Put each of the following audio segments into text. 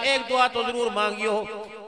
एक दुआ तो जरूर मांगियो,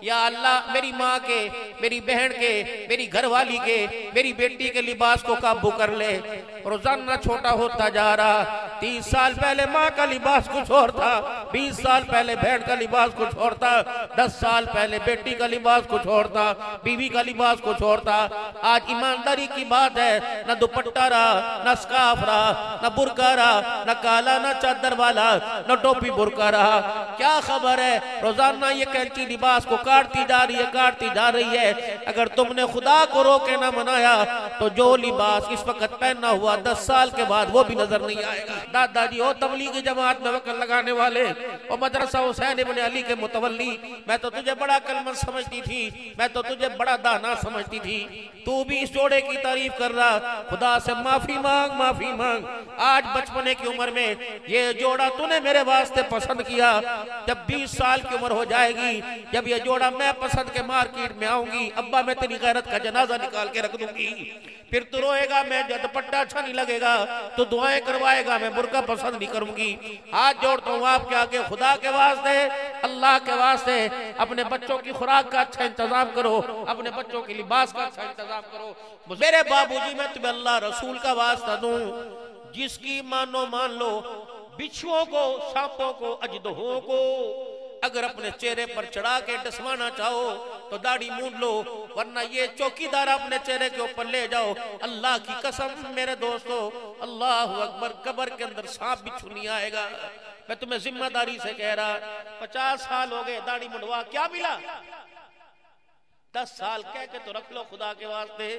या अल्लाह मेरी माँ के, मेरी बहन के, मेरी घरवाली के, मेरी बेटी के लिबास को काबू कर ले। रोजाना छोटा होता जा रहा। 30 साल पहले माँ का लिबास कुछ और था, 20 साल पहले बहन का लिबास कुछ और था, 10 साल पहले बेटी का लिबास कुछ और था, बीवी का लिबास कुछ और था। आज ईमानदारी की बात है, न दुपट्टा रहा, न स्कार्फ रहा, न बुर्का रहा, न काला, न चादर वाला, न टोपी बुर्का रहा। क्या खबर है? रोजाना ये कैंची लिबास को काटती जा रही है, काटती जा रही है। अगर तुमने खुदा को रोके ना मनाया तो जो लिबास इस वक्त पहनना हुआ 10 साल के बाद वो भी नजर नहीं आएगा। दादाजी हो तबलीगी जमात में वक़्त लगाने वाले, और मदरसा हुसैन इब्न अली के मुतवल्ली, मैं तो तुझे बड़ा अक्लमंद समझती थी, मैं तो तुझे बड़ा दाना समझती थी। तू भी इस जोड़े की तारीफ कर रहा। खुदा से माफी मांग, माफी मांग। आज बचपने की उम्र में ये जोड़ा तूने मेरे वास्ते पसंद किया। जब 20 साल की उम्र हो जाएगी, जब ये जोड़ा मैं पसंद के मार्केट में आऊंगी, अब्बा मैं तेरी गैरत का जनाजा निकाल के रख दूंगी। फिर तू रोएगा, मैं दुपट्टा अच्छा नहीं लगेगा, तो दुआएं करवाएगा, मैं बुर्का पसंद नहीं करूंगी। हाथ जोड़ता हूँ आपके आगे, खुदा के वास्ते, अल्लाह के वास्ते, अपने बच्चों की खुराक का अच्छा इंतजाम करो, अपने बच्चों के लिबास का अच्छा इंतजाम करो। मेरे बाबूजी, मैं तुम्हें अल्लाह रसूल का वास्ता दूं, जिसकी मानो मान लो। बिच्छुओं को, सांपों को, अजदहों को अगर अपने चेहरे पर चढ़ा के डसवाना चाहो तो दाढ़ी मूंद लो, वरना ये चौकीदार अपने चेहरे के ऊपर ले जाओ। अल्लाह की कसम मेरे दोस्तों, अल्लाह अकबर, कब्र के अंदर सांप बिच्छू नहीं आएगा। मैं तुम्हें जिम्मेदारी से कह रहा, 50 साल हो गए दाढ़ी मुंडवा, क्या मिला? 10 साल कह के तो रख लो खुदा के वास्ते।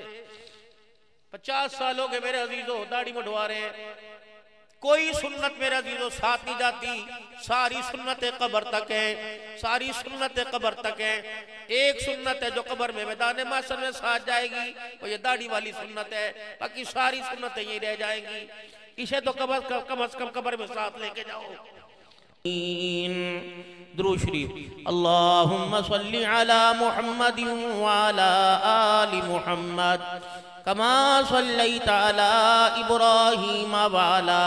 50 साल हो गए मेरे अजीजों दाढ़ी मुंडवा रहे हैं, कोई सुन्नत मेरे अजीजों साथ नहीं जाती। सारी सुन्नतें कब्र तक है, सारी सुन्नतें कब्र तक है। एक सुन्नत है जो कब्र में मैदान महशर में साथ जाएगी, वो ये दाढ़ी वाली सुन्नत है। बाकी सारी सुन्नतें यही रह जाएंगी। इसे तो कम अज कम कब्र में साथ लेके जाओ। दुरूद शरीफ। अल्लाहुम्मा सल्ली अला मुहम्मदिन व अला आलि मुहम्मद कमा सल्लैता अला इब्राहीम व अला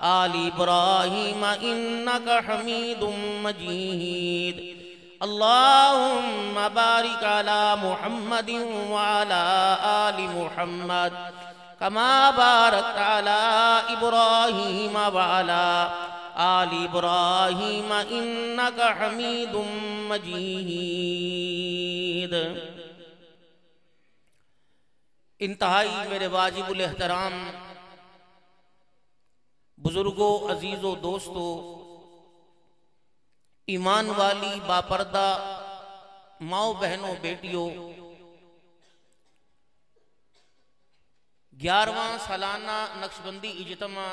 आलि इब्राहीम इन्नका हमीदुम मजीद। अल्लाहुम्मा बारिक अला मुहम्मदिन व अला आलि मुहम्मद कमा बारकता अला इब्राहीम व अला आलि इब्राहीम इन्नका हमीदुम मजीद। इंतहाई मेरे वाजिबुल एहतराम बुजुर्गों, अजीजों, दोस्तों, ईमान वाली बापर्दा माओ, बहनों, बेटियों, 11वां सालाना नक्शबंदी इज्तिमा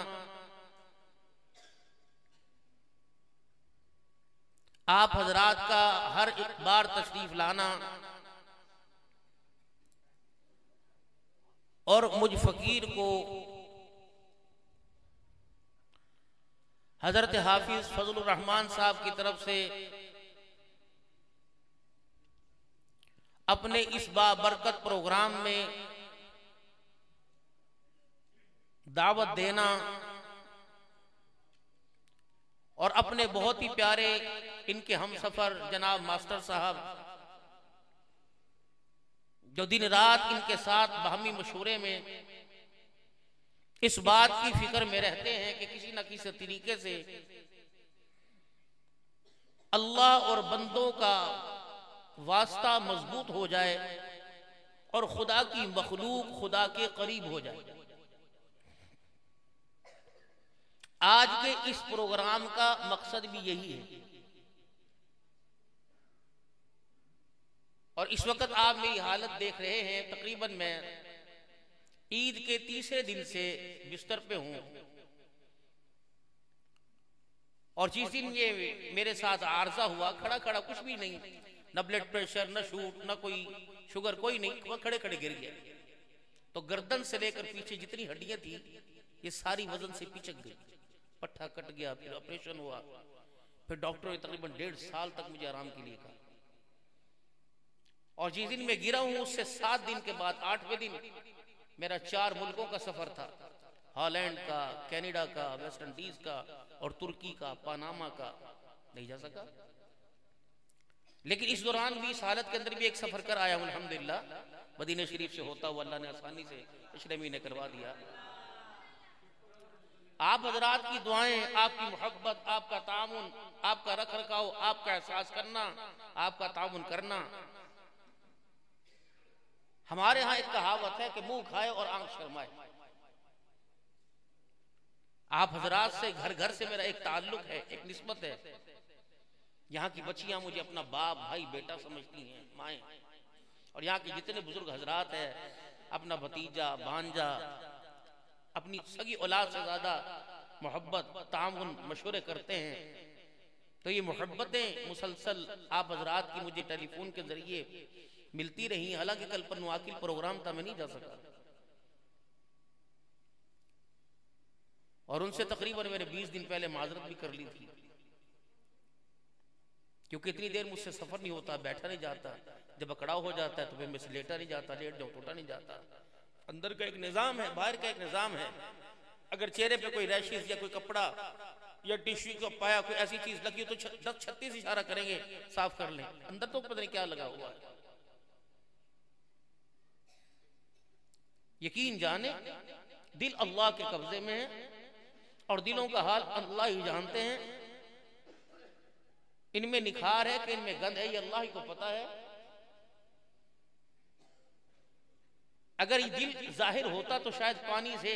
आप हजरात का हर एक बार तशरीफ लाना और मुझ फकीर को हजरत हाफिज फजलुर रहमान साहब की तरफ से अपने इस बाबरकत प्रोग्राम में दावत देना और अपने बहुत ही प्यारे इनके हम सफर जनाब मास्टर साहब जो दिन रात इनके साथ बाहमी मशूरे में इस बात की फिक्र में रहते हैं कि किसी न किसी तरीके से अल्लाह और बंदों का वास्ता मजबूत हो जाए और खुदा की मखलूक खुदा के करीब हो जाए। आज के इस प्रोग्राम का मकसद भी यही है। और इस वक्त आप मेरी हालत देख रहे हैं, तकरीबन मैं ईद के तीसरे दिन से बिस्तर पे हूं और जिस दिन ये मेरे साथ आर्जा हुआ, खड़ा खड़ा कुछ भी नहीं, न ब्लड प्रेशर, न शूट, न कोई शुगर, कोई नहीं, वह खड़े खड़े गिर गया। तो गर्दन से लेकर पीछे जितनी हड्डियां थी ये सारी वजन से पिचक गई, पट्टा कट गया, फिर ऑपरेशन हुआ, फिर डॉक्टर ने तकरीबन 1.5 साल तक मुझे आराम के लिए कहा। और जिस दिन मैं गिरा हूं उससे 7 दिन के बाद 8वें दिन मेरा 4 मुल्कों का सफर था, हॉलैंड का, कनाडा का, वेस्ट इंडीज का और तुर्की का, पनामा का। नहीं जा सका लेकिन इस दौरान भी, इस हालत के अंदर भी एक सफर कर आया हूं अल्हम्दुलिल्लाह, मदीना शरीफ से होता हुआ अल्लाह ने आसानी से पिछले महीने करवा दिया। आप हजरात की दुआएं, आपकी मोहब्बत, आपका तामुन, आपका रख रखाव, आपका एहसास करना, आपका तामुन करना। हमारे यहाँ एक कहावत है कि मुंह खाए और आंख शर्माए। आप हजरात से घर घर से मेरा एक ताल्लुक है, एक निस्बत है। यहाँ की बच्चियां मुझे अपना बाप, भाई, बेटा समझती हैं, माएँ। और यहाँ के जितने बुजुर्ग हजरात हैं अपना भतीजा, भांजा, अपनी सगी औलाद से ज्यादा मोहब्बत, तामुन, मशवरे करते हैं। तो ये मोहब्बतें मुसलसल आप हजरात की मुझे टेलीफोन के जरिए मिलती रही। हालांकि कल पर मुआकिल प्रोग्राम था, मैं नहीं जा सका, और उनसे तकरीबन मैंने 20 दिन पहले माजरत भी कर ली थी, क्योंकि इतनी देर मुझसे सफर नहीं होता, बैठा नहीं जाता। जब अकड़ाव हो जाता है तो फिर मुझसे लेटा नहीं जाता, लेट जाओ टूटा नहीं जाता। अंदर का एक निजाम है, बाहर का एक निजाम है। अगर चेहरे पे कोई रैशेस या कोई कपड़ा या टिश्यू का पाया, कोई ऐसी चीज लगी तो 10-36 इशारा करेंगे साफ कर लें। अंदर तो पता नहीं क्या लगा हुआ है। यकीन जाने दिल अल्लाह के कब्जे में है और दिलों का हाल अल्लाह ही जानते हैं। इनमें निखार है कि इनमें गंध है, ये अल्लाह ही को पता है। अगर ये दिल जाहिर होता तो शायद पानी से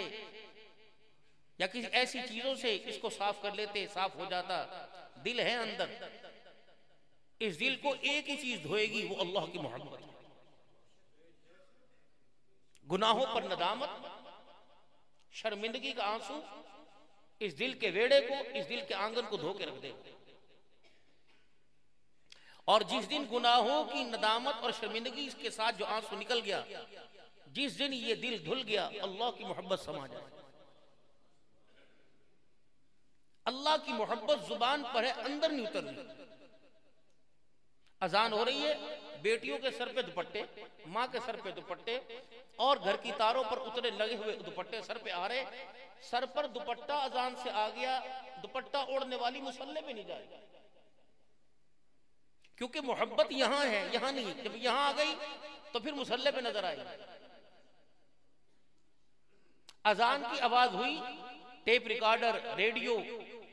या किसी ऐसी चीजों से इसको साफ कर लेते, साफ हो जाता। दिल है अंदर, इस दिल को एक ही चीज धोएगी, वो अल्लाह की मोहब्बत है। गुनाहों पर नदामत, शर्मिंदगी का आंसू इस दिल के वेड़े को, इस दिल के आंगन को धो के रख दे। और जिस दिन गुनाहों की नदामत और शर्मिंदगी इसके साथ जो आंसू निकल गया, जिस दिन ये दिल धुल गया, अल्लाह की मोहब्बत समा जाए। अल्लाह की मोहब्बत जुबान पर है, अंदर नहीं उतर रही। अजान हो रही है, बेटियों के सर पे दुपट्टे, माँ के सर पे दुपट्टे, और घर की तारों पर उतरे लगे हुए दुपट्टे सर पे आ रहे। सर पर दुपट्टा अजान से आ गया, दुपट्टा ओढ़ने वाली मुसल्ले पे नहीं जाएगी, क्योंकि मोहब्बत यहां है, यहां नहीं। जब यहां आ गई तो फिर मुसल्ले पे नजर आएगी। अजान की आवाज हुई, टेप रिकॉर्डर, रेडियो,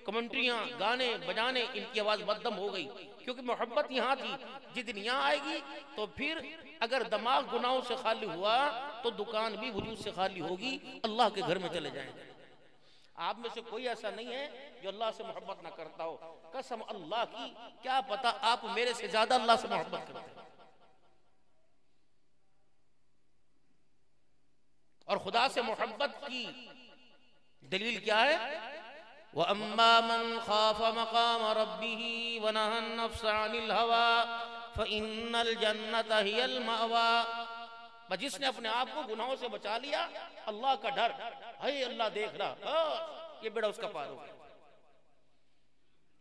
कमेंट्रियां, गाने बजाने, इनकी आवाज बददम हो गई, क्योंकि मोहब्बत यहां थी। जिस दिन यहां आएगी तो फिर अगर दिमाग गुनाहों से खाली हुआ तो दुकान भी वजूद से खाली होगी, अल्लाह के घर में चले जाएंगे। आप में से कोई ऐसा नहीं है जो अल्लाह से मोहब्बत ना करता हो। कसम अल्लाह की, क्या पता आप मेरे से ज्यादा अल्लाह से मोहब्बत करते हैं। और खुदा से मोहब्बत की दलील क्या है? व अम्मा मन खाफ मकाम रब्बिही व नहन नफ्स अनिल हवा फ़इन्नल जन्नत हियल मअवा। जिसने अपने आप को गुनाहों से बचा लिया, अल्लाह का डर है, अल्लाह देख रहा, ये बेड़ा उसका पार हो गया।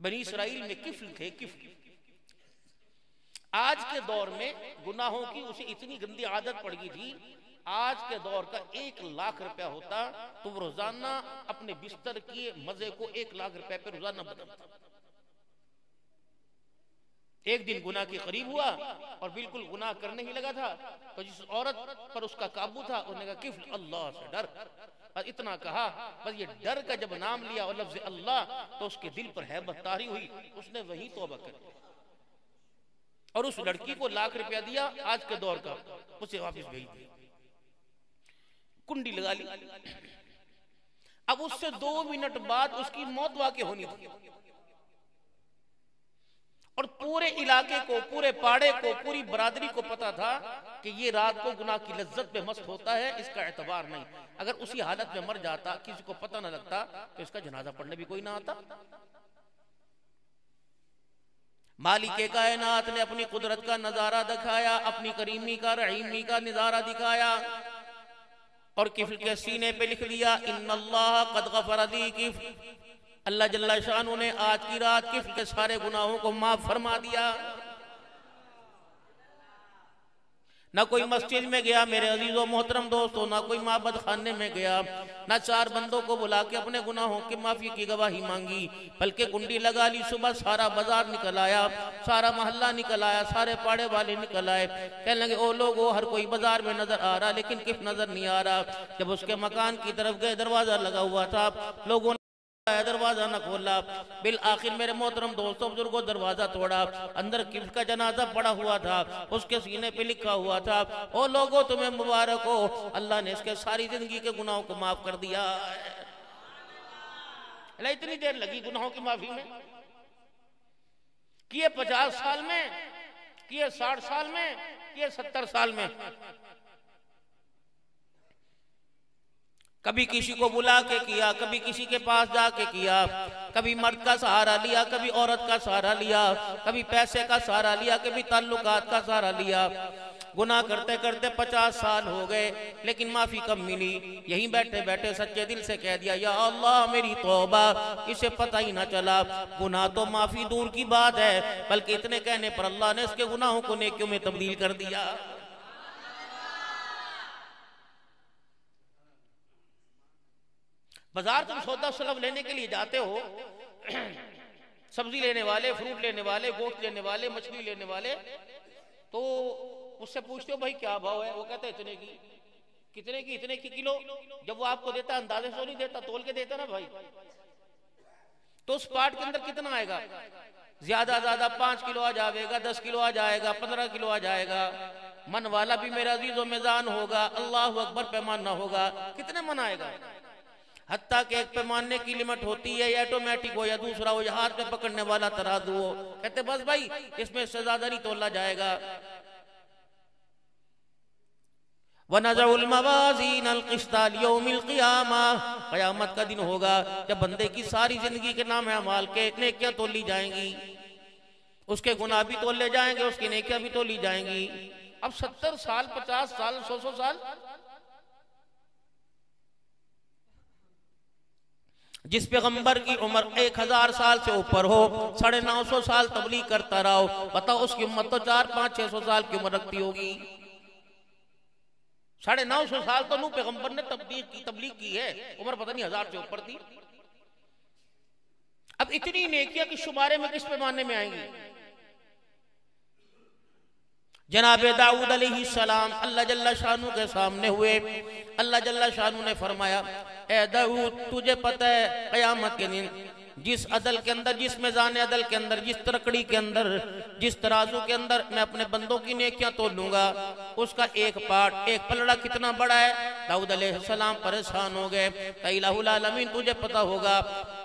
बनी इसराइल में किफ्ल थे, किफ्ल। आज के दौर में गुनाहों की उसे इतनी गंदी आदत पड़ गई थी, आज के दौर का 1 लाख रुपया होता तो वो रोजाना अपने बिस्तर के मजे को 1 लाख रुपए पे रोजाना बदलता। एक दिन गुनाह के करीब हुआ और बिल्कुल गुनाह करने ही लगा था, तो जिस औरत पर उसका काबू था उसने कहा किफ्ल, अल्लाह से डर। और इतना कहा, बस ये डर का जब नाम लिया और लफ्ज़ अल्लाह, तो उसके दिल पर हैबत तारी हुई, उसने वही तौबा कर दी और उस लड़की को 1 लाख रुपया दिया, आज के दौर का, उसे वापस भेज दिया, कुंडी लगा ली। अब उससे 2 मिनट बाद उसकी मौत वाक़ई होनी थी और पूरे इलाके को, पूरे पाड़े को, पूरी बरादरी को पता था कि ये रात को गुनाह की लज्जत पे मस्त होता है, इसका एतबार नहीं। अगर उसी हालत में मर जाता, किसी को पता न लगता, तो इसका जनाजा पढ़ने भी कोई ना आता। मालिक कायनात ने अपनी कुदरत का नजारा दिखाया, अपनी करीमी का, रहीमी का नजारा दिखाया और किफ्ल के सीने पे लिख दिया, इन्नल्लाह क़द ग़फ़र ली किफ्ल। अल्लाह जल्ला शानु ने आज की रात किफ्ल के सारे गुनाहों को माफ फरमा दिया। ना कोई मस्जिद में गया मेरे अजीजों मोहतरम दोस्तों, ना कोई माबद खाने में गया, ना 4 बंदों को बुला के अपने गुनाहों की माफी की गवाही मांगी, बल्कि कुंडी लगा ली। सुबह सारा बाजार निकल आया, सारा मोहल्ला निकल आया, सारे पाड़े वाले निकल आए। कहने लगे ओ लोगो, हर कोई बाजार में नजर आ रहा लेकिन किफ नजर नहीं आ रहा। जब उसके मकान की तरफ गए, दरवाजा लगा हुआ था, लोगों दरवाजा न खोला। बिल आखिर मेरे मोहतरम दोस्तों बुजुर्गों दरवाजा तोड़ा, अंदर किस का जनाजा पड़ा हुआ था, उसके सीने पे लिखा हुआ था ओ लोगों तुम्हें मुबारक हो, अल्लाह ने इसके सारी जिंदगी के गुनाहों को माफ कर दिया। इतनी देर लगी गुनाहों की माफी में, किए 50 साल में, किए 60 साल में, किए 70 साल में। कभी किसी को बुला के किया, कभी किसी के पास जाके किया, कभी मर्द का सहारा लिया, कभी औरत का सहारा लिया, कभी पैसे का सहारा लिया, कभी ताल्लुकात का सहारा लिया। गुनाह करते करते 50 साल हो गए लेकिन माफी कब मिली। यहीं बैठे बैठे सच्चे दिल से कह दिया या अल्लाह मेरी तौबा, इसे पता ही ना चला। गुनाह तो माफी दूर की बात है, बल्कि इतने कहने पर अल्लाह ने इसके गुनाहों को नेकियों में तब्दील कर दिया। बाजार तुम सौदा सलब लेने के लिए जाते हो, सब्जी लेने वाले, फ्रूट लेने वाले, गोश्त लेने वाले, मछली लेने वाले, तो उससे पूछते हो भाई क्या भाव है, वो कहता है इतने की। कितने की? इतने की किलो। जब वो आपको देता अंदाजे से नहीं देता, तोल के देता ना भाई, तो उस पार्ट के अंदर कितना आएगा? ज्यादा ज्यादा 5 किलो आ जाएगा, 10 किलो आ जाएगा, 15 किलो आ जाएगा। मन वाला भी मेरा अजीजों मेजान होगा, अल्लाह अकबर पैमाना होगा, कितने मन आएगा? हत्ता के एक पैमाने की लिमिट होती है, ऑटोमेटिक हो या दूसरा हो या हाथ में पकड़ने वाला तराजू हो, कहते बस भाई इसमें से ज्यादा नहीं तोला जाएगा। वनज़उल मवाज़ीन अल-क़िस्ता लियौमिल क़ियामा, क़यामत का दिन होगा जब बंदे की सारी जिंदगी के नाम अमाल के नेकियां तोली जाएंगी, उसके गुनाह भी तोले जाएंगे, उसकी नेकियां भी तोली जाएंगी। अब 70 साल, 50 साल, 100 साल, जिस पैगंबर की उम्र 1000 साल से ऊपर हो, 950 साल तबलीग करता रहो, बताओ उसकी उम्र तो 400-500-600 साल की उम्र रखती होगी। 950 साल तो नूह पैगंबर ने तबलीग की है, उम्र पता नहीं 1000 से ऊपर थी। अब इतनी नेकियां किस शुमारे में, किस पैमाने में आएंगी? जनाबे दाऊद अलैहिस्सलाम अल्लाह जल्ला शानू के सामने हुए। अल्लाह जल्ला शानू ने फरमाया ए दाऊद तुझे पता है क़यामत के दिन जिस अदल के अंदर, जिस मैज़ान अदल के अंदर, जिस तरकड़ी के अंदर, जिस तराजू के अंदर मैं अपने बंदों की नेकियां तोलूंगा, उसका एक पार्ट, एक पलड़ा कितना बड़ा है? दाऊद अलैहिस्सलाम परेशान हो गए। इलाहुल आलमीन तुझे पता होगा,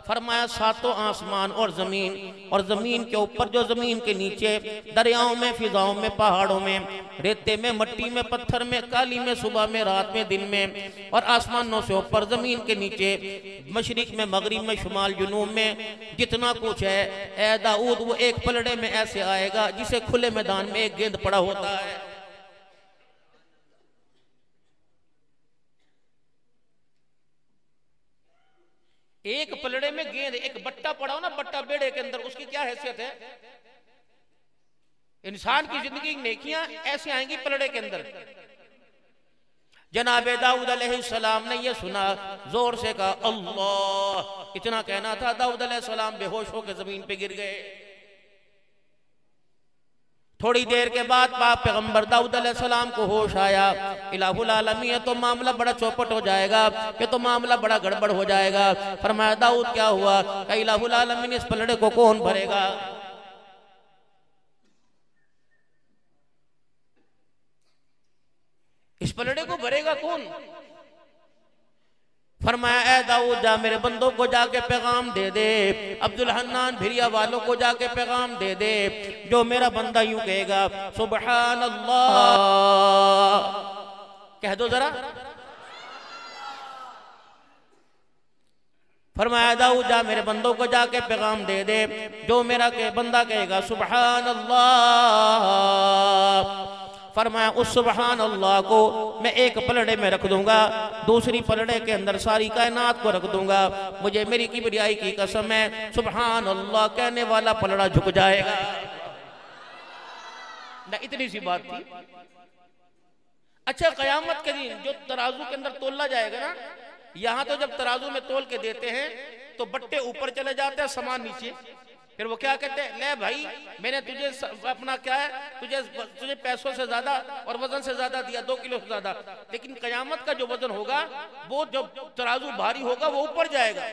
फरमाया 7 आसमान और जमीन के ऊपर, जो जमीन के नीचे, दरियाओं में, फिजाओं में, पहाड़ों में, रेते में, मट्टी में, पत्थर में, काली में, सुबह में, रात में, दिन में, और आसमानों से ऊपर, जमीन के नीचे, मशरिक में, मगरिब में, शुमाल जुनूब में, जितना कुछ है, ए दाऊद वो एक पलड़े में ऐसे आएगा जिसे खुले मैदान में एक गेंद पड़ा होता है। एक पलड़े में गेंद, एक बट्टा पड़ा हो ना, बट्टा बेड़े के अंदर, उसकी क्या हैसियत है? इंसान की जिंदगी नेकियां ऐसे आएंगी पलड़े के अंदर। जनाबे दाऊद अलैहिस्सलाम ने ये सुना, जोर से कहा अल्लाह। इतना कहना था, दाऊद अलैहिस्सलाम बेहोश होकर जमीन पे गिर गए। थोड़ी देर के बाद पाक पैगंबर दाऊद अलैहिस्सलाम को होश आया। इलाहुल आलमीन, तो मामला बड़ा चौपट हो जाएगा, ये तो मामला बड़ा गड़बड़ हो जाएगा। फरमाया दाऊद क्या हुआ? कहा इलाहुल आलमीन इस पलड़े को कौन भरेगा? इस पलड़े को भरेगा कौन? फरमाया ए दाऊद जा मेरे बंदों को जाके पैगाम दे दे, अब्दुल हन्नान भिरिया वालों को जाके पैगाम दे दे, जो मेरा बंदा यूं कहेगा सुबहान अल्लाह, कह दो जरा। फरमाया दाऊद जा मेरे बंदों को जाके पैगाम दे दे, जो मेरा बंदा कहेगा सुबहान अल्लाह। फरमाया उस सुबहान अल्लाह को मैं एक पलड़े में रख दूंगा, दूसरी पलड़े के अंदर सारी कायनात को रख दूंगा। मुझे मेरी किबरियाई की कसम है, सुबहान अल्लाह कहने वाला पलड़ा झुक जाएगा। ना इतनी सी बात थी। अच्छा, कयामत के दिन जो तराजू के अंदर तोला जाएगा ना, यहाँ तो जब तराजू में तोल के देते हैं तो बट्टे ऊपर चले जाते हैं, सामान नीचे। फिर वो क्या कहते हैं, ले भाई मैंने तुझे अपना क्या है, तुझे पैसों से ज्यादा और वजन से ज्यादा दिया, 2 किलो से ज्यादा। लेकिन कयामत का जो वजन होगा, वो जब तराजू भारी होगा वो ऊपर जाएगा।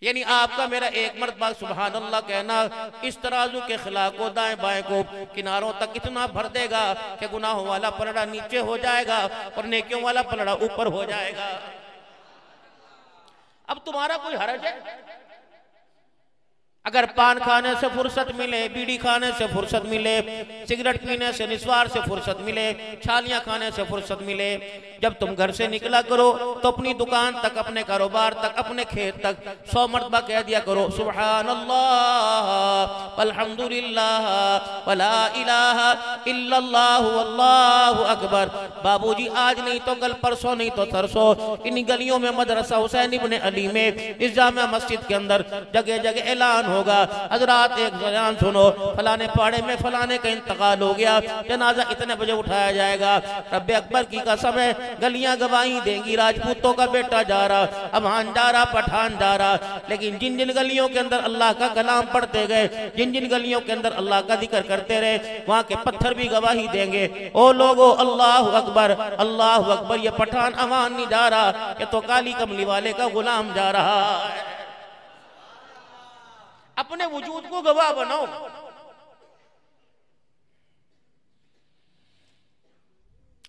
यानी आपका मेरा एक मर्तबा सुभान अल्लाह कहना इस तराजू के खिलाफ को, दाएं बाएं को, किनारों तक इतना भर देगा कि गुनाहों वाला पलड़ा नीचे हो जाएगा और नेकियों वाला पलड़ा ऊपर हो जाएगा। अब तुम्हारा कोई हर्ज है? अगर पान खाने से फुर्सत मिले, बीड़ी खाने से फुर्सत मिले, सिगरेट पीने से, निस्वार से फुर्सत मिले, छालियां खाने से फुर्सत मिले, जब तुम घर से निकला करो तो अपनी दुकान तक, अपने कारोबार तक, अपने खेत तक 100 मरतबा कह दिया करो सुभान अल्लाह अल्हम्दुलिल्लाह वला इलाहा इल्लल्लाहु अल्लाहु अकबर। बाबूजी आज नहीं तो कल, परसों नहीं तो तरसों, इन गलियों में मदरसा हुसैन इब्ने अली में, इस जामा मस्जिद के अंदर जगह जगह ऐलान होगा, हजरात एक बयान सुनो, फलाने पाड़े में फलाने का इंतकाल हो गया, जनाजा इतने बजे उठाया जाएगा। रब्बे अकबर की कसम है, गलियां गवाही देंगी, राजपूतों का बेटा जा रहा, अफगान जा रहा, पठान जा रहा। लेकिन जिन जिन गलियों के अंदर अल्लाह का कलाम पढ़ते गए, जिन जिन गलियों के अंदर अल्लाह का जिक्र करते रहे, वहां के पत्थर भी गवाही देंगे, ओ लोगो अल्लाह अकबर अल्लाह अकबर। ये पठान अफगान नहीं जा रहा, ये तो काली कमली वाले का गुलाम जा रहा है। अपने वजूद को गवाह बनाओ।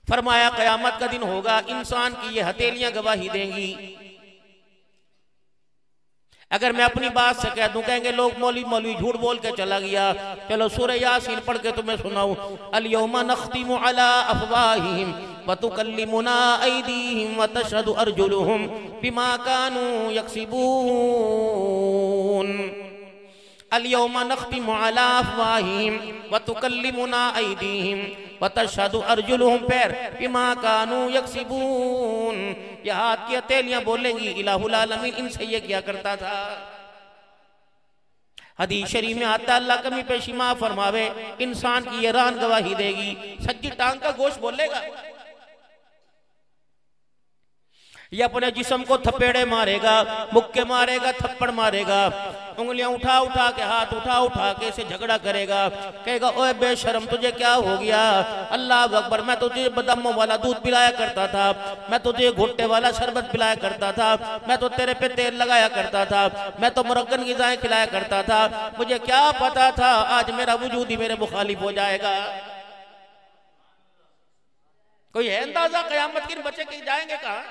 फरमाया कयामत का दिन होगा, इंसान की ये हथेलियां गवाही देंगी। अगर मैं अपनी बात से कह दूं, कहेंगे लोग मौलवी मौलवी झूठ बोल के चला गया। चलो सूरह यासीन पढ़ के तुम्हें सुनाऊं। अल यौमा नख्तिमु अला अफवाहिहिम व तुकल्लिमुना अयदीहिम व तशहदु अर्जुलुहुम बिमा कानू यक्सिबून। अल यौमा नख्तिमु अला अफवाहिहिम व तुकल्लिमुना अयदीहिम व तशहदु अर्जुलुहुम, पैर, बिमा कानू यक्सिबून, ये हाथ की हथेलियां बोलेंगी इलाहुल आलमीन इनसे ये क्या करता था। हदीस शरीफ में आता, अल्लाह कमी पेशी माफ फरमावे, इंसान की ये रान गवाही देगी। सज्जी टांग का गोश्त बोलेगा, ये अपने जिस्म को थपेड़े मारेगा, मुक्के मारेगा, थप्पड़ मारेगा, उंगलियां उठा उठा के, हाथ उठा उठा के इसे झगड़ा करेगा। कहेगा ओए बेशरम तुझे क्या हो गया, अल्लाह अकबर, मैं तुझे बदामों वाला दूध पिलाया करता था, मैं तुझे घुट्टे वाला शरबत पिलाया करता था, मैं तो तेरे पे तेल लगाया करता था, मैं तो मुरक्कन ग़िज़ाएं खिलाया करता था, मुझे क्या पता था आज मेरा वजूद ही मेरे मुखालिफ हो जाएगा। कोई है अंदाजा क़यामत के बच्चे के जाएंगे कहाँ?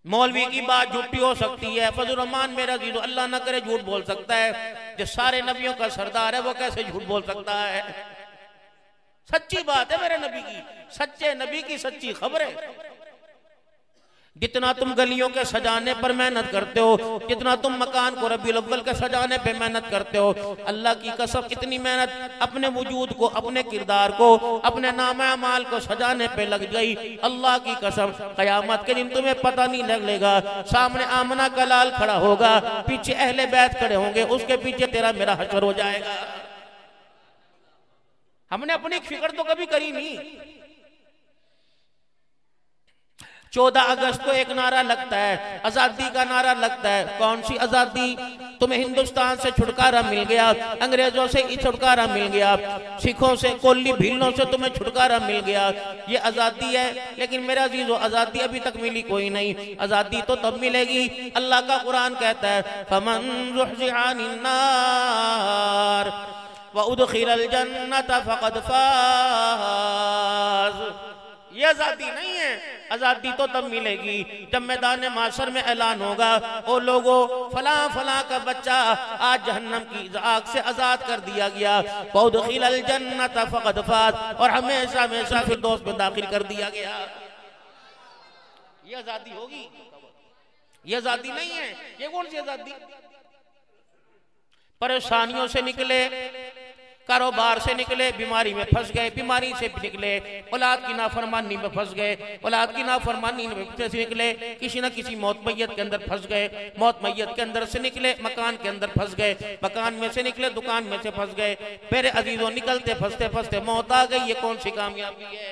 मौलवी की बात झूठी हो सकती है, फजल रहमान मेरा जीरो अल्लाह ना करे झूठ बोल सकता है, जो सारे नबियों का सरदार है वो कैसे झूठ बोल सकता है? सच्ची बात है मेरे नबी की, सच्चे नबी की सच्ची खबर है। जितना तुम गलियों के सजाने पर मेहनत करते हो, जितना तुम मकान को रबीउल अव्वल के सजाने पे मेहनत करते हो, अल्लाह की कसम इतनी मेहनत अपने वजूद को, अपने किरदार को, अपने नाम अमाल को सजाने पे लग गई। अल्लाह की कसम कयामत के दिन तुम्हें पता नहीं लगेगा। सामने आमना का लाल खड़ा होगा, पीछे अहले बैत खड़े होंगे, उसके पीछे तेरा मेरा हश्र हो जाएगा। हमने अपनी फिक्र तो कभी करी नहीं। 14 अगस्त को एक नारा लगता है, आजादी का नारा लगता है। कौन सी आजादी? तुम्हें हिंदुस्तान से छुटकारा मिल गया, अंग्रेजों से छुटकारा मिल गया, सिखों से, कोल्ली भीलों से तुम्हें छुटकारा मिल गया, ये आजादी है। लेकिन मेरा अजीजों, आजादी अभी तक मिली कोई नहीं। आजादी तो तब मिलेगी, अल्लाह का कुरान कहता है फमन ज़ुहज़िहा अन्नार व उदखिलल जन्नत फक़द फ़ाज़। ये आजादी नहीं है। आजादी तो तब मिलेगी जब मैदान माशर में ऐलान होगा, ओ लोगो फला फला का बच्चा आज जहन्नम की आग से आजाद कर दिया गया, वउदखिलल जन्नत फक़द फ़ाज़, और हमेशा हमेशा फिरदौस में दाखिल कर दिया गया। ये आजादी होगी, ये आजादी नहीं है। ये कौन सी आजादी? परेशानियों से निकले, कारोबार से निकले बीमारी में फंस गए, बीमारी से निकले औलाद की नाफरमानी में फंस गए, औलाद की नाफरमानी में से निकले किसी न किसी मौत मैयत के अंदर फंस गए, मौत मैयत के अंदर से निकले मकान के अंदर फंस गए, मकान में से निकले दुकान में से फंस गए। मेरे अजीजों निकलते फंसते फंसते मौत आ गई। ये कौन सी कामयाबी है?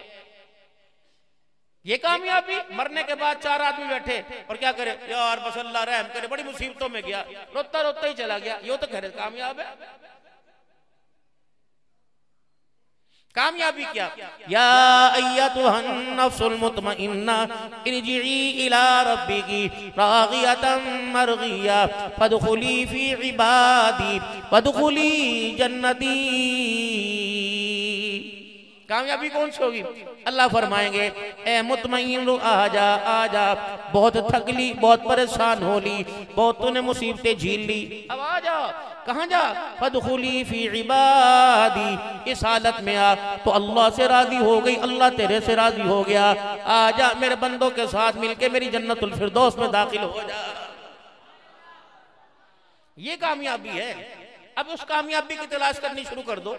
ये कामयाबी? मरने के बाद 4 आदमी बैठे और क्या करे, यार बस अल्लाह रहम करे, बड़ी मुसीबतों में गया, रोता रोता ही चला गया, ये तो कह रहे कामयाब है। कामयाबी क्या? या अय्यतुहन नफ्सुल मुतमइन्ना इरजिई इला रब्बिकी रागियतम मरगिया फदखुली फी इबादी वदखुली जन्नती। कामयाबी कौन सी होगी? अल्लाह फरमाएंगे, ए मुतमईन आजा आजा, बहुत थक ली, बहुत परेशान हो ली, बहुत तूने मुसीबतें झील ली, अब आजा। कहाँ जा? फदखुली फी इबादी, इस हालत में आ तो अल्लाह से राजी हो गई, अल्लाह तेरे से राजी हो गया, आजा मेरे बंदों के साथ मिलके मेरी जन्नतुल फिरदौस में दाखिल हो जा। ये कामयाबी है। अब उस कामयाबी की तलाश करनी शुरू कर दो।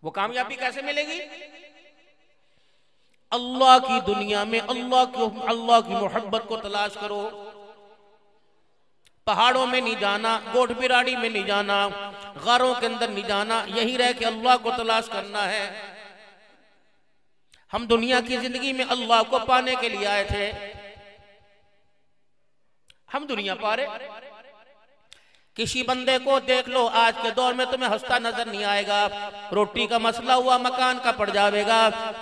वो कामयाबी कैसे मिलेगी? अल्लाह की दुनिया में अल्लाह की मोहब्बत को तलाश करो। पहाड़ों में नहीं जाना, गोठ बिराड़ी में नहीं जाना, गारों के अंदर नहीं जाना, यही रह के अल्लाह को तलाश करना है। हम दुनिया की जिंदगी में अल्लाह को पाने के लिए आए थे, हम दुनिया पा रहे। किसी बंदे को देख लो आज के दौर में तुम्हें हंसता नजर नहीं आएगा। रोटी का मसला हुआ मकान का पड़ जाएगा,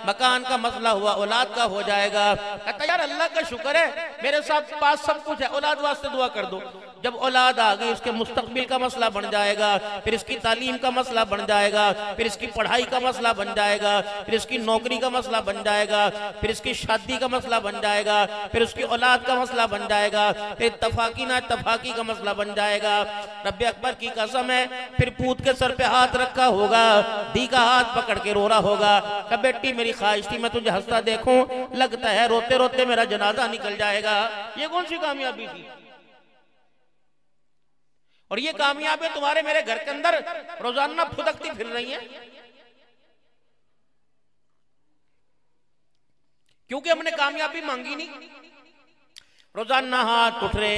मकान का मसला हुआ औलाद का हो जाएगा। कहता यार अल्लाह का शुक्र है मेरे साथ पास सब कुछ है, औलाद वास्ते दुआ कर दो। जब औलाद आ गई उसके मुस्तकबिल का मसला बन जाएगा, फिर इसकी तालीम का मसला बन जाएगा, फिर इसकी पढ़ाई का मसला बन जाएगा, फिर इसकी नौकरी का मसला बन जाएगा, फिर इसकी शादी का मसला बन जाएगा, फिर उसकी औलाद का मसला बन जाएगा, फिर इत्तफाकी ना इत्तफाकी का मसला बन जाएगा। रब्बे अकबर की कसम है, फिर पूत के सर पे हाथ रखा होगा, दी का हाथ पकड़ के रो रहा होगा, कब बेटी मेरी ख्वाहिश थी मैं तुझे हंसता देखूं, लगता है रोते रोते मेरा जनाजा निकल जाएगा। ये कौन सी कामयाबी थी? और ये कामयाबी तुम्हारे मेरे घर के अंदर रोजाना फुदकती फिर रही है, क्योंकि हमने कामयाबी मांगी नहीं। रोजाना हाथ उठ रहे,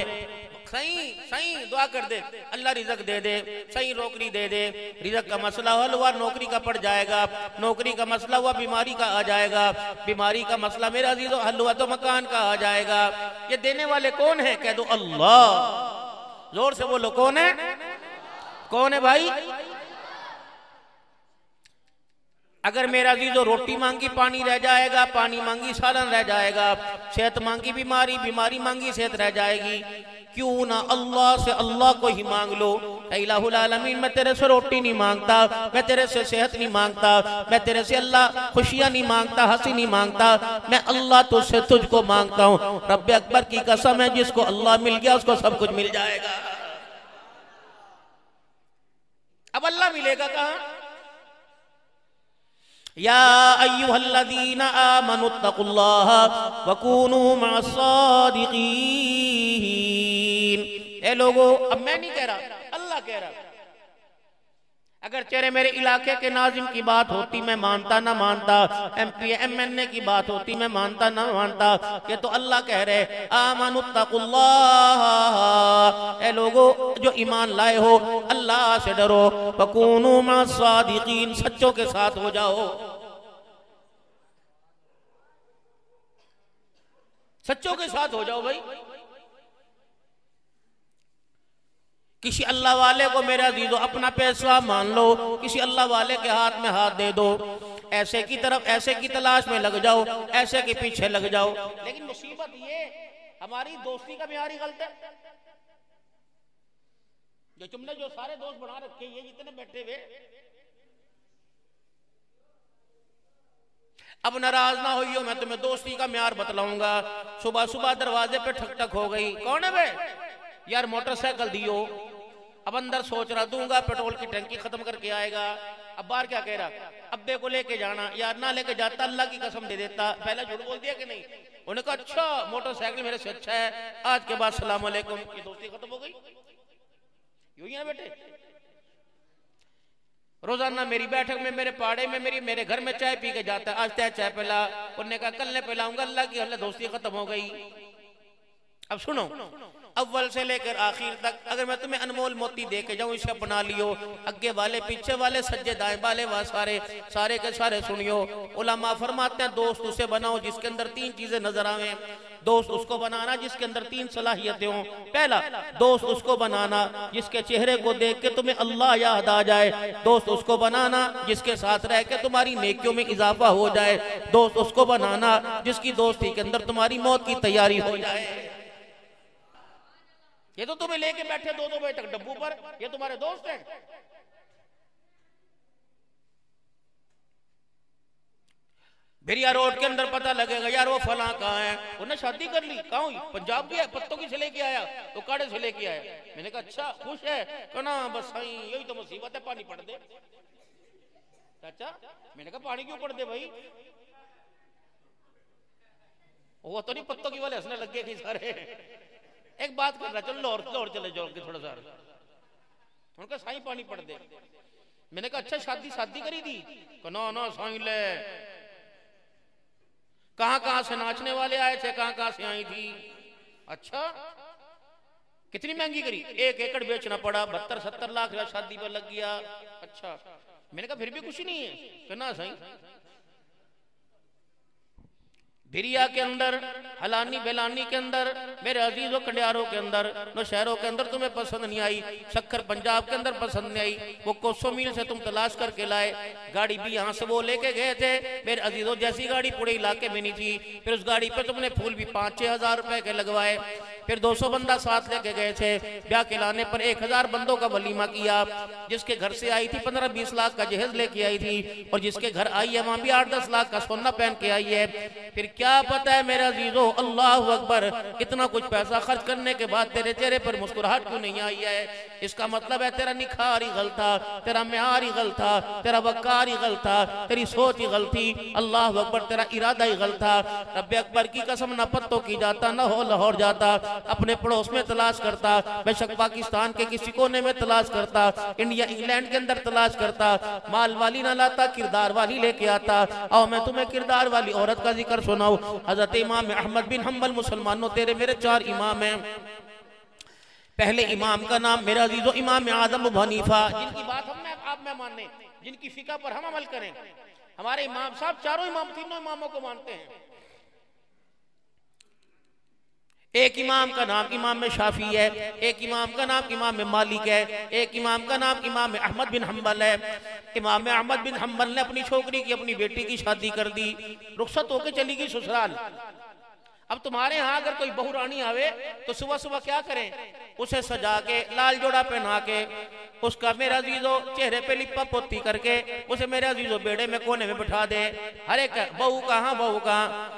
सही सही दुआ कर दे, अल्लाह रिजक दे दे, सही नौकरी दे दे, रिजक का मसला हल हुआ नौकरी का पड़ जाएगा, नौकरी का मसला हुआ बीमारी का आ जाएगा, बीमारी का मसला मेरा अजीजों हल हुआ तो मकान का आ जाएगा। ये देने वाले कौन है? कह दो अल्लाह। जोर से बोलो कौन है? कौन है भाई? अगर मेरा अजीजों रोटी मांगी पानी रह जाएगा, पानी मांगी सालन रह जाएगा, सेहत मांगी बीमारी, बीमारी मांगी सेहत रह जाएगी। क्यों ना अल्लाह से अल्लाह को ही मांग लो। इलाहुल आलमीन मैं तेरे से रोटी नहीं मांगता, मैं तेरे से सेहत नहीं मांगता, मैं तेरे से अल्लाह खुशियां नहीं मांगता, हंसी नहीं मांगता, मैं अल्लाह तुझसे तुझको मांगता हूँ। रब्बे अकबर की कसम है जिसको अल्लाह मिल गया उसको सब कुछ मिल जाएगा। अब अल्लाह मिलेगा कहाँ? या अय्युहल्लज़ीना आमनुत्तकुल्लाह वकूनू मअस्सादिकीन। ए लोगो, अब मैं नहीं कह रहा, अल्लाह कह रहा। अगर चेहरे मेरे इलाके के नाजिम की बात होती मैं मानता ना मानता, MP MNA की बात होती मैं मानता ना मानता, ये तो अल्लाह कह रहे आमनुत्तकुल्लाह। ए लोगो जो ईमान लाए हो अल्लाह से डरो, वकूनू मअस्सादिकीन, सच्चों के साथ हो जाओ, सच्चों के साथ हो जाओ भाई। किसी अल्लाह वाले को मेरा दीदो अपना पैसा मान लो, किसी अल्लाह वाले के हाथ में हाथ दे दो, ऐसे की तरफ ऐसे की तलाश में लग जाओ, ऐसे के पीछे लग जाओ। लेकिन मुसीबत ये हमारी दोस्ती का म्यार ही गलत है। जो तुमने जो सारे दोस्त बना रखे ये जितने बैठे हुए, अब नाराज ना होइयो, मैं तुम्हें दोस्ती का म्यार बतलाऊंगा। सुबह सुबह दरवाजे पे ठक ठक हो गई, कौन है बे? यार मोटरसाइकिल दियो। अब अंदर सोच रहा दूंगा, पेट्रोल की टंकी खत्म करके आएगा। अब बाहर क्या कह रहा? अब्बे को लेके जाना। यार ना लेके जाता, अल्लाह की कसम दे देता। पहले झूठ बोल दिया कि नहीं? उन्होंने कहा अच्छा मोटरसाइकिल मेरे से अच्छा है, आज के बाद सलाम अलैकुम। ये दोस्ती खत्म हो गई। यूं ही है बेटे। रोजाना मेरी बैठक में, मेरे पाड़े में, मेरे घर में चाय पी के जाता है। आज तय चाय पिला, उन्होंने कहा कल ने पिलाऊंगा, अल्लाह की अल्लाह दोस्ती खत्म हो गई। अब सुनो, अव्वल से लेकर आखिर तक अगर मैं तुम्हें अनमोल मोती दे के जाऊं, इसे अपना लियो। अगे वाले पीछे वाले सज्जे दाएं वाले वह सारे के सारे सुनियो। उलमा फरमाते हैं दोस्त उसे बनाओ जिसके अंदर तीन चीजें नजर आवे। दोस्त उसको बनाना जिसके अंदर तीन सलाहियतें हों। पहला, दोस्त उसको बनाना जिसके चेहरे को देख के तुम्हें अल्लाह याद आ जाए। दोस्त उसको बनाना जिसके साथ रह के तुम्हारी नेकियों में इजाफा हो जाए। दोस्त उसको बनाना जिसकी दोस्ती के अंदर तुम्हारी मौत की तैयारी हो जाए। ये तो तुम्हें लेके बैठे 2-2 बजे तक डब्बू पर, ये तुम्हारे दोस्त हैं। भेड़िया रोड के अंदर पता लगेगा यार वो फला कहाँ है, उन्हें शादी कर ली, कहाँ हुई, पंजाब की है, पत्तों की से लेके आया, तो काड़े से लेके आया। मैंने कहा अच्छा खुश है, कहना बस यही तो मुसीबत है, पानी पड़ दे। चाचा मैंने कहा पानी क्यों पड़ दे भाई, वो तो नहीं पत्तों की वाले हंसने लग गए सारे। एक बात कर रहा, चलो लाहौर चले जाओ थोड़ा सा, उनका साई पानी पड़ दे। मैंने कहा अच्छा शादी करी थी, ना साई ले, कहां से नाचने वाले आए थे, कहां से आई थी। अच्छा कितनी महंगी करी, 1 एकड़ बेचना पड़ा, 72-70 लाख शादी पर लग गया। अच्छा मैंने कहा फिर भी कुछ नहीं है, कहना सही। भिरिया के अंदर, हलानी बेलानी के अंदर, मेरे अजीजों कंडियारों के अंदर, नौशहरों के अंदर तुम्हें पसंद नहीं आई, शक्कर पंजाब के अंदर पसंद नहीं आई, वो कोसों मील से तुम तलाश करके लाए, गाड़ी भी यहाँ से वो लेके गए थे। मेरे अजीजों जैसी गाड़ी पूरे इलाके में नहीं थी। फिर उस गाड़ी पर तुमने फूल भी 5-6 हजार रुपए के लगवाए। फिर 200 बंदा साथ लेके गए थे। ब्याह के लाने पर 1000 बंदों का वलीमा किया। जिसके घर से आई थी 15-20 लाख का जहेज लेके आई थी, और जिसके घर आई है वहां भी 8-10 लाख का सोना पहन के आई है। फिर क्या पता है मेरा अजीजों, अल्लाह अकबर, इतना कुछ पैसा खर्च करने के बाद तेरे चेहरे पर मुस्कुराहट क्यों नहीं आई है? इसका मतलब है तेरा निखार ही गलत था, तेरा म्यार ही गलत था, तेरा वकार ही गलत था, तेरी सोच ही गलत थी। अल्लाह अकबर, तेरा इरादा ही गलत था। रब्बे अकबर की कसम, ना पत्तों की जाता, ना हो लाहौर जाता, अपने पड़ोस में तलाश करता, बेशक पाकिस्तान के किसी कोने में तलाश करता, इंडिया इंग्लैंड के अंदर तलाश करता, माल वाली ना लाता, किरदार वाली लेके आता। और मैं तुम्हें किरदार वाली औरत का जिक्र सुनाऊं। हजरत इमाम अहमद बिन हम्बल, मुसलमानों तेरे मेरे 4 इमाम हैं। पहले इमाम का नाम मेरा अजीजों इमाम आजम अबू हनीफा, जिनकी बात आप मैं मानने, जिनकी फिका पर हम अमल करें। हमारे इमाम साहब चारों इमाम, तीनों इमामों को मानते हैं। एक इमाम का नाम इमाम शाफी है, एक इमाम का नाम इमाम मालिक है, एक इमाम का नाम इमाम अहमद बिन हम्बल है। इमाम अहमद बिन हम्बल ने अपनी छोकरी की, अपनी बेटी की शादी कर दी, रुखसत होकर चली गई ससुराल। अब तुम्हारे यहाँ अगर कोई बहू रानी आवे तो सुबह सुबह क्या करें? उसे सजा के, लाल जोड़ा पहना के, उसका मेरा अजीजों चेहरे पे लिपा पोती करके उसे मेरे अजीजों बेड़े में कोने में बिठा दे। हरे बहू कहाँ,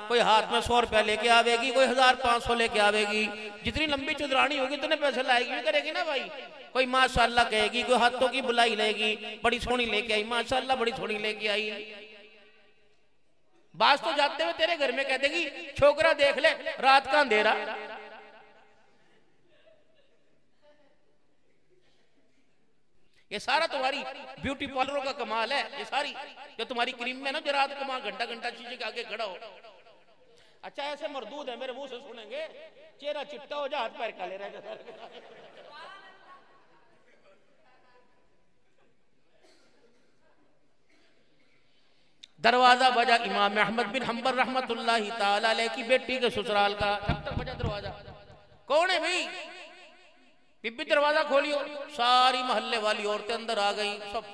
कोई हाथ में 100 रुपया लेके आवेगी, कोई 1500 लेके आवेगी। जितनी लंबी चुदरानी होगी उतने पैसे लाएगी, भी करेगी ना भाई। कोई माशाल्लाह कहेगी, कोई हाथों की बुलाई लेगी, बड़ी सोनी लेके आई, माशाल्लाह बड़ी सोनी लेके आई। बास तो जाते हुए तेरे घर में कह देगी, छोकरा देख ले, रात का अंधेरा। ये सारा तुम्हारी ब्यूटी पार्लरों का कमाल है। ये सारी जो तुम्हारी क्रीम में ना, जो रात को वहां घंटा शीशे के आगे खड़ा हो। अच्छा ऐसे मरदूद है, मेरे मुंह से सुनेंगे, चेहरा चिट्टा हो जा, हाथ पैर काले रह जाए। दरवाजा बजा इमाम अहमद बिन हम्बल रहमतुल्लाहि ताला अलैह की बेटी के ससुराल का। ठक ठक बजा दरवाजा, कौन है भाई? बीबी दरवाजा खोलियो। सारी मोहल्ले वाली औरतें अंदर आ गई। सब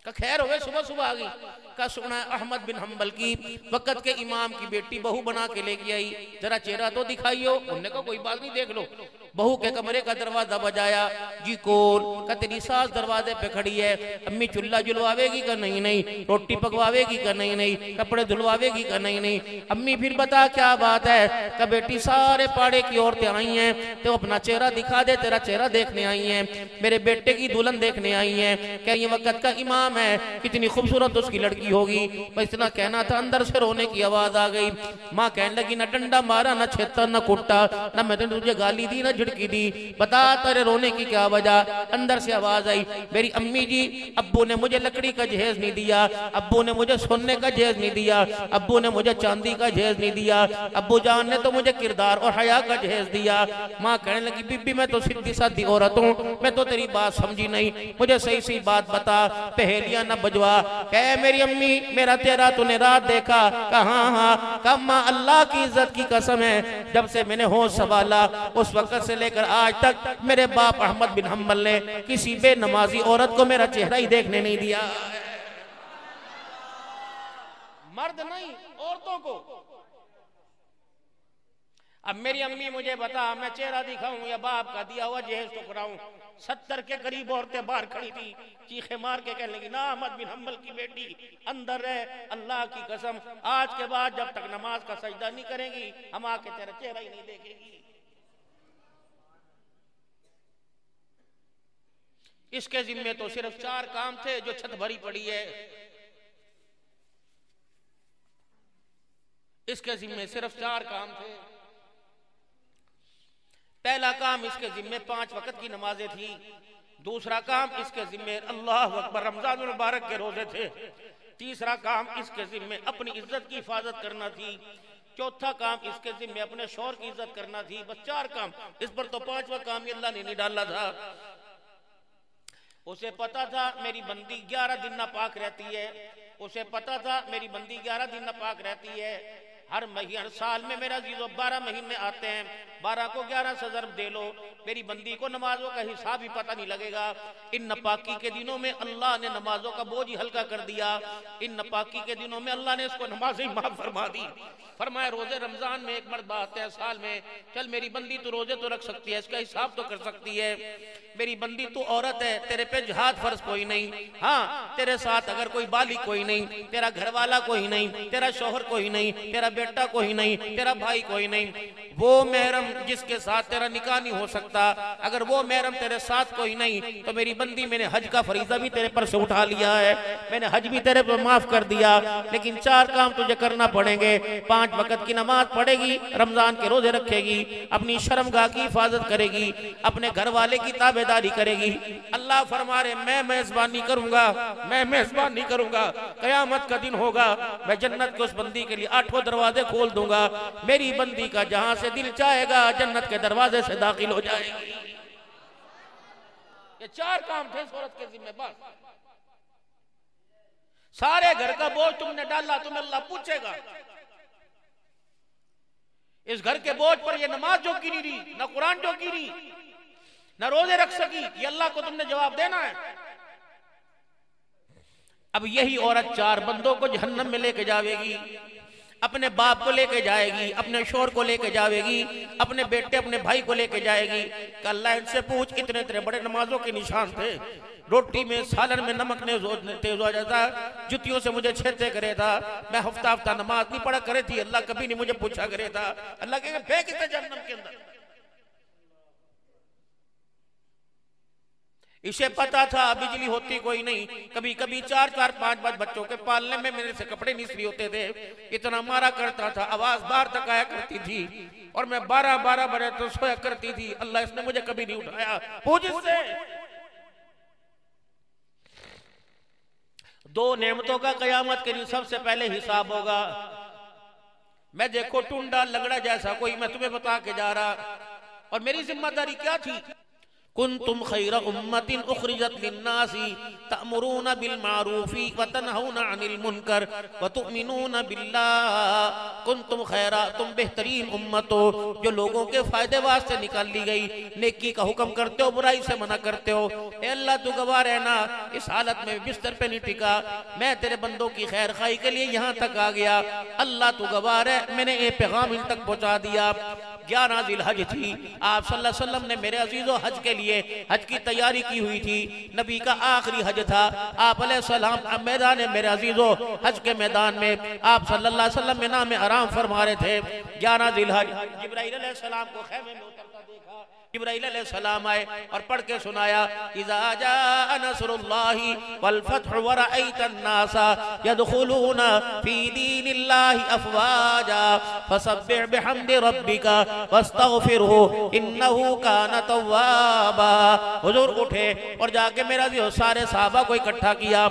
का खैर हो गए, सुबह सुबह आ गई। का सुना अहमद बिन हम्बल की वक़्त के इमाम की बेटी बहू बना के लेके आई, जरा चेहरा तो दिखाइयो। उन्होंने कहा कोई बात नहीं, देख लो। बहू के कमरे का दरवाजा बजाया। जी कौन? का तेरी सास दरवाजे पे खड़ी है। अम्मी चूल्हा जुलवावेगी का नहीं, रोटी पकवावेगी का नहीं, कपड़े धुलवावेगी का नहीं। अम्मी फिर बता क्या बात है? का बेटी सारे पाड़े की औरतें आई हैं, तो अपना चेहरा दिखा दे, तेरा चेहरा देखने आई हैं, मेरे बेटे की दुल्हन देखने आई हैं। क्या ये वक़्त का इमाम है? कितनी खूबसूरत उसकी लड़की होगी। बस इतना कहना था, अंदर से रोने की आवाज आ गई। माँ कहने लगी, ना डंडा मारा, ना छेता, ना कुट्टा, ना मैंने तुझे गाली दी, ना झिड़की दी, बता तेरे रोने की क्या वजह। अंदर से आवाज आई, मेरी अम्मी जी, अब्बू ने मुझे लकड़ी का जहेज नहीं दिया, अब्बू ने मुझे सोने का जहेज नहीं दिया, अब्बू ने मुझे चांदी का जहेज नहीं दिया, अब्बू जान ने तो मुझे किरदार और हया का जहेज दिया। माँ कहने लगी, बीबी मैं तो सीधी सादी औरत हूँ, मैं तो तेरी बात समझी नहीं, मुझे सही सही बात बता, पहेलियां न बजवा। कहे मेरी अम्मी, मेरा तेरा तूने रात देखा? कहा हाँ। कहा अल्लाह की इज्जत की कसम है, जब से मैंने होश संभाला उस वक्त से लेकर आज तक मेरे बाप अहमद बिन हम्बल ने किसी बेनमाजी औरत को मेरा चेहरा ही देखने नहीं दिया। मर्द नहीं, औरतों को। अब मेरी अम्मी मुझे बता, मैं चेहरा दिखाऊं या बाप का दिया हुआ जहेज टुकराऊं? 70 के करीब औरतें बाहर खड़ी थी, चीखे मार के कहने लगी, ना अहमद बिन हम्बल की बेटी अंदर है, अल्लाह की कसम आज के बाद जब तक नमाज का सजदा नहीं करेंगी हम आके तेरा चेहरा ही नहीं देखेंगी। इसके जिम्मे तो सिर्फ 4 काम थे जो छत भरी पड़ी है। इसके जिम्मे सिर्फ 4 काम थे। पहला काम इसके जिम्मे 5 वक्त की नमाजें थी। दूसरा काम इसके जिम्मे अल्लाह अकबर रमजान मुबारक के रोजे थे। तीसरा काम इसके जिम्मे अपनी इज्जत की हिफाजत करना थी। चौथा काम इसके जिम्मे अपने शौहर की इज्जत करना थी। बस 4 काम। इस पर तो 5वां काम अल्लाह ने नहीं डाला था। उसे पता था मेरी बंदी 11 दिन नापाक रहती है। उसे पता था मेरी बंदी 11 दिन नापाक रहती है। हर महीने, हर साल में मेरा जीजो 12 महीने आते हैं, 12 को 11 से ज़रब दे लो, मेरी बंदी को नमाजों का हिसाब ही पता नहीं लगेगा। इन नपाकी के दिनों में अल्लाह ने नमाजों का बोझ ही हल्का कर दिया। इन नपाकी के दिनों में अल्लाह ने इसको नमाज ही माफ फरमा दी। फरमाया रोजे रमजान में एक मर्तबा आते हैं साल में, चल मेरी बंदी तू रोजे तो रख सकती है, इसका हिसाब तो कर सकती है। मेरी बंदी तू औरत है, तेरे पे जिहाद फर्ज कोई नहीं। हाँ, तेरे साथ अगर कोई बाली कोई नहीं, तेरा घर वाला कोई नहीं, तेरा शौहर कोई नहीं, तेरा बेटा कोई नहीं, तेरा भाई कोई नहीं, वो महरम जिसके साथ तेरा निकाह नहीं हो सकता, अगर वो महरम तेरे साथ कोई नहीं तो मेरी बंदी मैंने हज का फरीजा भी तेरे पर से उठा लिया है, मैंने हज भी तेरे पर माफ कर दिया। लेकिन 4 काम तुझे करना पड़ेंगे। 5 वक्त की नमाज पढ़ेगी, रमजान के रोजे रखेगी, अपनी शर्मगाह की हिफाजत करेगी, अपने घर वाले की ताबेदारी करेगी। अल्लाह फरमा रहे मैं मेजबानी करूंगा, मैं मेजबानी करूंगा। कयामत का दिन होगा, मैं जन्नत के उस बंदी के लिए 8 दरवाजे खोल दूंगा। मेरी बंदी का जहां से दिल चाहेगा जन्नत के दरवाजे से दाखिल हो जाएगी। ये 4 काम थे इस औरत के जिम्मे। बस सारे घर का बोझ तुमने डाला, तुम्हें अल्लाह पूछेगा। इस घर के बोझ पर ये नमाज जो गिरी रही, ना कुरान जो गिरी, ना रोजे रख सकी, ये अल्लाह को तुमने जवाब देना है। अब यही औरत 4 बंदों को जहन्नम में लेके जाएगी। अपने बाप को लेके जाएगी, अपने शोर को लेके जाएगी, अपने बेटे अपने भाई को लेके जाएगी। अल्लाह इनसे पूछ, इतने इतने बड़े नमाजों के निशान थे, रोटी में सालन में नमक ने तेज हो जाता, जुतियों से मुझे छेड़ते करे था, मैं हफ्ता हफ्ता नमाज नहीं पढ़ा करे थी, अल्लाह कभी नहीं मुझे पूछा करे था। अल्लाह कहेगा फेंक इसे जहन्नम के अंदर। इसे पता था बिजली होती कोई नहीं, कभी कभी 4-4, 5-5 बच्चों के पालने में मेरे से कपड़े निसरी होते थे, इतना मारा करता था, आवाज बाहर तक आया करती थी, और मैं 12-12 बजे तो सोया करती थी। अल्लाह इसने मुझे कभी नहीं उठाया। पूछ इससे। 2 नेमतों का कयामत के दिन सबसे पहले हिसाब होगा। मैं देखो टुंडा लगड़ा जैसा कोई मैं तुम्हें बता के जा रहा, और मेरी जिम्मेदारी क्या थी? कुंतुम खैरा उम्मतिन उखरिजत लिन्नासी तअमुरूना बिल मारूफी व तनहौना अनिल मुनकर व तुमिनूना बिल्लाह। कुंतुम खैरा, तुम बेहतरीन उम्मत हो जो लोगों के फायदे वास्ते निकाल ली गई, नेकी का हुक्म करते हो, बुराई से मना करते हो। ए अल्लाह तू गवाह रहना, इस हालत में बिस्तर पे नहीं टिका, मैं तेरे बंदों की खैर खाई के लिए यहाँ तक आ गया। अल्लाह तू गवाह है, मैंने ये पैगाम इन तक पहुँचा दिया। 11 ज़िलहज थी, आप सल्लल्लाहु अलैहि वसल्लम ने मेरे अजीजों हज के लिए हज की तैयारी की हुई थी। नबी का आखिरी हज था। आप अलैहिस्सलाम मैदान मेरे अजीजों हज के मैदान में आप सल्लल्लाहु अलैहि वसल्लम में नाम आराम फरमा रहे थे। 11 ज़िलहज जिब्राइल अलैहिस्सलाम को खैमे में उतरता देखा, जिब्राइल अलैहिस्सलाम आए और पढ़ के सुनाया, इज़ा जाअ नस्रुल्लाहि वल फत्हु व रअयतन नासा यदखुलूना फी दीनिल्लाहि अफवाजा फसब्बिह बिहम्दि रब्बिका वस्तगफिरहु इन्नहु काना तव्वाबा। हुजूर उठे और जाके मेरा जो सारे सहाबा को इकट्ठा किया।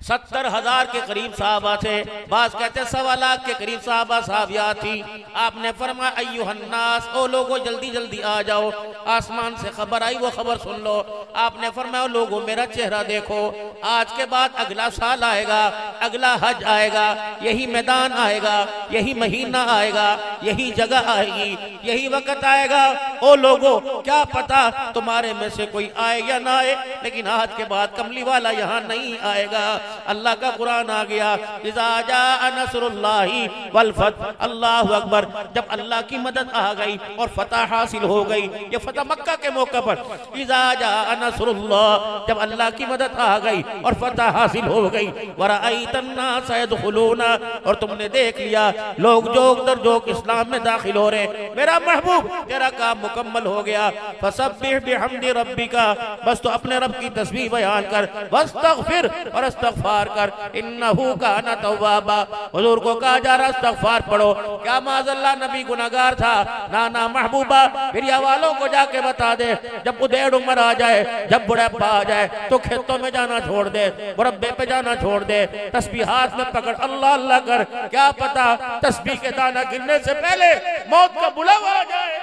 70,000 के करीब साहबा थे, बास कहते 1.25 लाख के करीब साहबा साहबिया थी। आपने फरमाया अय्युहन्नास, ओ लोगों जल्दी जल्दी आ जाओ, आसमान से खबर आई वो खबर सुन लो। आपने फरमाया लोगों मेरा चेहरा देखो, आज के बाद अगला साल आएगा, अगला हज आएगा, यही मैदान आएगा, यही महीना आएगा, यही जगह आएगी, यही वक्त आएगा। ओ लोगों क्या पता तुम्हारे में से कोई आए या ना आए, लेकिन आज के बाद कमली वाला यहाँ नहीं आएगा। अल्लाह का कुरान आ गया, इज़ा जाअ नस्रुल्लाहि वल फतह, अल्लाहु अकबर। जब अल्लाह की मदद आ गई और फतह हासिल हो गई, ये फतह मक्का के मौके पर, इज़ा जाअ नस्रुल्लाह, जब अल्लाह की मदद आ गई और फतह हासिल हो गई, व रअयतन नास यदखुलूना, और तुमने देख लिया लोग जोक दर जोक इस्लाम में दाखिल हो रहे। मेरा महबूब तेरा काम मुकम्मल हो गया। फसब्बिह बिहम्दि रब्बिका, बस तो अपने रब की तस्बीह बयान कर, वस्तगफिर, और इस्तगफार कर, इन्नहु काना तव्वाबा। हुजूर को कहा जा रहा इस्तगफार पढ़ो। क्या माज़अल्लाह नबी गुनाहगार था? ना ना महबूबा, फिरिया वालों को जाके बता दे जब उदेड़ उम्र आ जाए, जब बुढ़ापा आ जाए तो खेतों में जाना छोड़ दे, मुरब्बे पे जाना छोड़ दे, तस्बीह हाथ में पकड़ अल्लाह अल्लाह कर। क्या पता तस्बीह के दाना गिरने से पहले मौत का बुलावा आ जाए।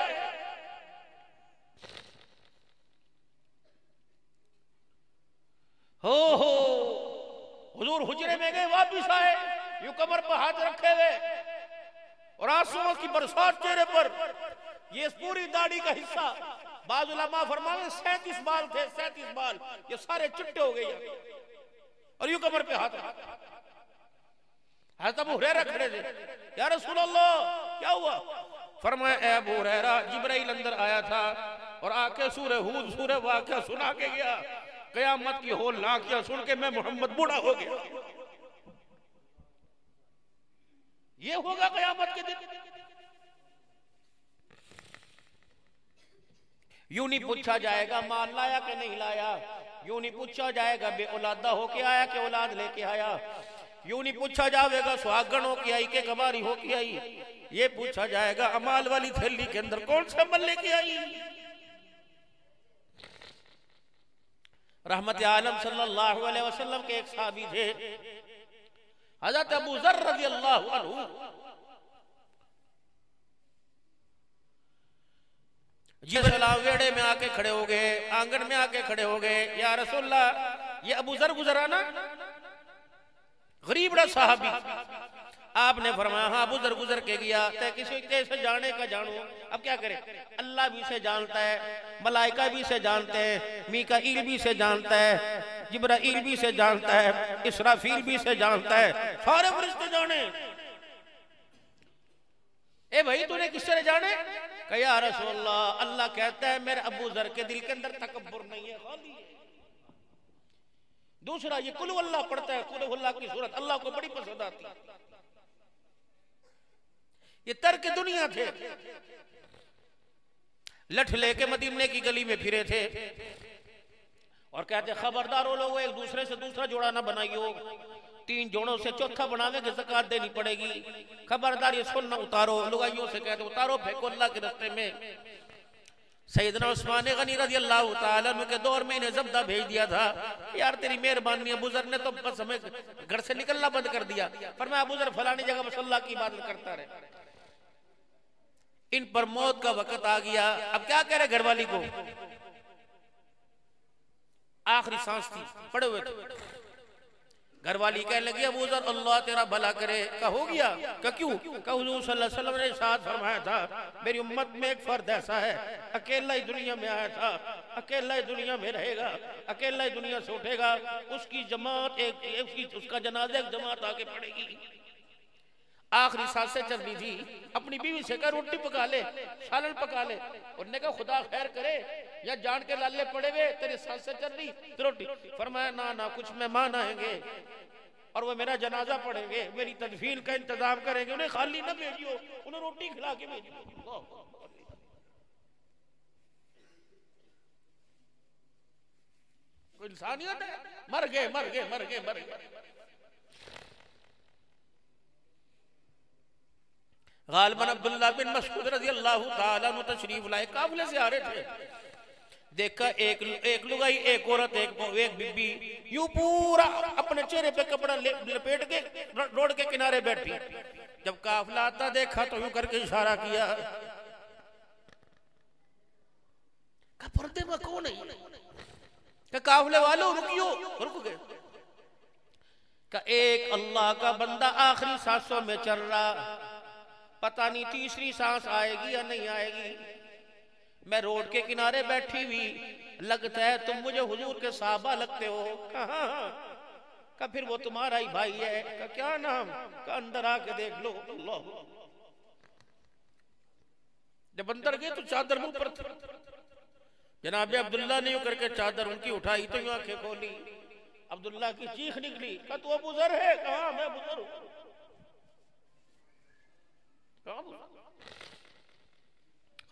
हो हुजूर हुजरे में गए, वापिस आए, यूं कमर पर हाथ रखे हुए और आंसुओं की बरसात चेहरे पर। ये पूरी दाढ़ी का हिस्सा, बाज़ उलमा फरमाते 37 बाल थे, 37 बाल, ये सारे चिट्टे हो गए और यूं कमर पे हाथ रखे। हज़रत अबू हुरैरा खड़े थे, या रसूल अल्लाह क्या हुआ? फरमाया ए अबू हुरैरा, जिब्राइल अंदर आया था और आके सूरह हूद सूरह वाक़िया सुना के गया। क़यामत की हो लाखियां सुन के मैं मोहम्मद बूढ़ा हो गया। ये होगा क़यामत के दिन। यूं नहीं पूछा जाएगा माल लाया कि नहीं लाया, यूं नहीं पूछा जाएगा बे औलादा होके आया कि औलाद लेके आया, यूं नहीं पूछा जाएगा सुहागन होके आई के कबारी होके आई। ये पूछा जाएगा अमाल वाली थैली के अंदर कौन सा अमल लेके आई। रहमत आलम सल्लल्लाहु अलैहि वसल्लम के एक सहाबी थे, हज़रत अबू ज़र रज़ियल्लाहु अन्हु। जी सलाम वेड़े में आके खड़े हो गए, आंगन में आके खड़े हो गए, या रसूलल्लाह ये अबू ज़र गुजरा ना, गरीब बड़ा साहबी। आपने फरमाया हाँ अबू ज़र गुजर के गया, ते किसी से जाने का जानू। अब क्या करे, अल्लाह भी से जानता है, मलाइका भी से जानते हैं, मीकाईल भी से जानता है, जिब्राईल भी से जानता है, इसराफील भी से जानता है, सारे फरिश्ते जाने। ए भाई तूने किस तरह जाने? कहा या रसूलल्लाह अल्लाह कहता है मेरे अबू ज़र के दिल के अंदर तकब्बुर नहीं है, खाली है। दूसरा ये कुल अल्लाह पढ़ता है, कुल अल्लाह की सूरत अल्लाह को बड़ी पसंद आती है। ये तर्क दुनिया थे, लठ लेके मदीने की गली में फिरे थे और कहते खबरदार हो लोग एक दूसरे से दूसरा जोड़ा ना बनाइयो, 3 जोड़ों से चौथा बनावे कि ज़कात देनी पड़ेगी। खबरदार ये सुन्ना उतारो, लुगाइयों से कहते उतारो फेंको अल्लाह के रास्ते में। सैयदना उस्मान गनी रज़ियल्लाहु ताला अन्हु के दौर में इन्हें ज़ब्दा भेज दिया था, यार तेरी मेहरबानी अबू ज़र ने तो बस हमें घर से निकलना बंद कर दिया, पर मैं अबू ज़र फलानी जगह बस अल्लाह की इबादत करता रहे। इन पर मौत का वक्त आ गया। अब क्या कह रहे घरवाली को, आखिरी सांस थी, पड़े हुए थे। घरवाली कहने लगी अबू ज़र अल्लाह तेरा भला करे। का हो गया? का क्यों? का हुजूर सल्लल्लाहु अलैहि वसल्लम ने इरशाद फरमाया था मेरी उम्मत में एक फर्द ऐसा है अकेला ही दुनिया में आया था, अकेला ही दुनिया में रहेगा, अकेला ही दुनिया से उठेगा, उसकी जमात उसका जनाजा एक जमात आके पड़ेगी। आखिरी सांसें चल रही थी, अपनी बीवी से कहा रोटी पका ले, सालन पका ले। उन्होंने कहा खुदा खैर करे या जान के लाले पड़े हुए तेरी सांसें चल रही रोटी। फरमाया ना ना कुछ मेहमान आएंगे और वो मेरा जनाजा पढ़ेंगे, मेरी तदफीन का इंतजाम करेंगे, उन्हें खाली ना भेजियो, उन्हें रोटी खिला के भेजियो। कोई इंसानियत है? मर गए मर गए मर गए मर गए। गालिबन अब्दुल्लाह बिन मसऊद रज़ी अल्लाह ताला अन्हु तशरीफ लाए, काफिले से आ रहे थे। देखा एक लुगाई, एक औरत, एक बीबी यूं पूरा अपने चेहरे पे कपड़ा लपेट के रोड के किनारे बैठी। जब काफिला आता देखा तो यूं करके इशारा किया, पर्दे में कौन है? काफिले वालों रुकियो, रुक गए। एक अल्लाह का बंदा आखिरी सांसों में चल रहा, पता नहीं तीसरी सांस आएगी या नहीं आएगी। मैं रोड के किनारे बैठी हुई, लगता है तुम मुझे हुजूर के साहबा लगते हो। कहा फिर वो तुम्हारा ही भाई है। कहा क्या नाम? कहा अंदर आके देख लो। अल्लाह। जब अंदर गए तो चादर मुंह पर थी। जनाब अब्दुल्ला ने यूं करके चादर उनकी उठाई तो यूं आंखें खोली, अब्दुल्ला की चीख निकली। कहा तू अबू ज़र है? कहा मैं अबू ज़र हूं।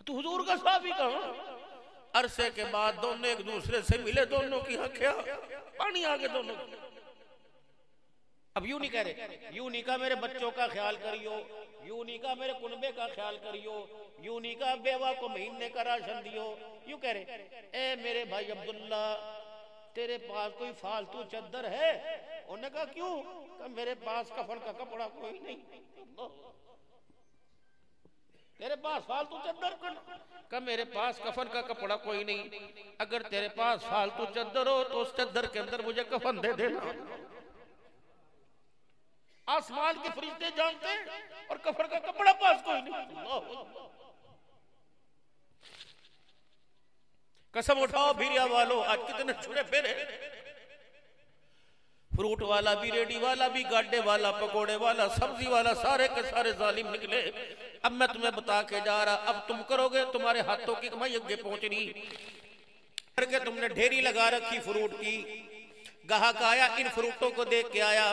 तू हुजूर का साहबी कहा? अरसे के बाद दोनों एक दूसरे से मिले, दोनों की आंखें पानी आ गए दोनों। अब यूं नहीं कह रहे, यूं नहीं कहा मेरे बच्चों का ख्याल करियो, यूं नहीं कहा मेरे कुनबे का ख्याल करियो, यूं नहीं कहा बेवा को महीने का राशन दियो। यूं कह रहे, ए मेरे भाई अब्दुल्ला, तेरे पास कोई फालतू चद्दर है? उन्होंने कहा क्यों? कहा मेरे पास कफन का कपड़ा कोई नहीं। तेरे पास फालतू चद्दर? का मेरे पास कफन का कपड़ा कोई नहीं। अगर तेरे पास फालतू चद्दर हो तो उस चद्दर के अंदर मुझे कफन दे देना। आसमान के फरिश्ते जानते हैं और कफन का कपड़ा पास कोई नहीं। कसम उठाओ भीरिया वालों, आज कितने छुड़े फिरे। फ्रूट वाला भी, रेडी वाला भी, गाड्डे वाला, पकोड़े वाला, सब्जी वाला, सारे के सारे जालिम निकले। अब मैं तुम्हें बता के जा रहा, अब तुम करोगे, तुम्हारे हाथों की कमाई आगे पहुंचनी। करके तुमने ढेरी लगा रखी फ्रूट की। ग्राहक आया, इन फ्रूटों को देख के आया।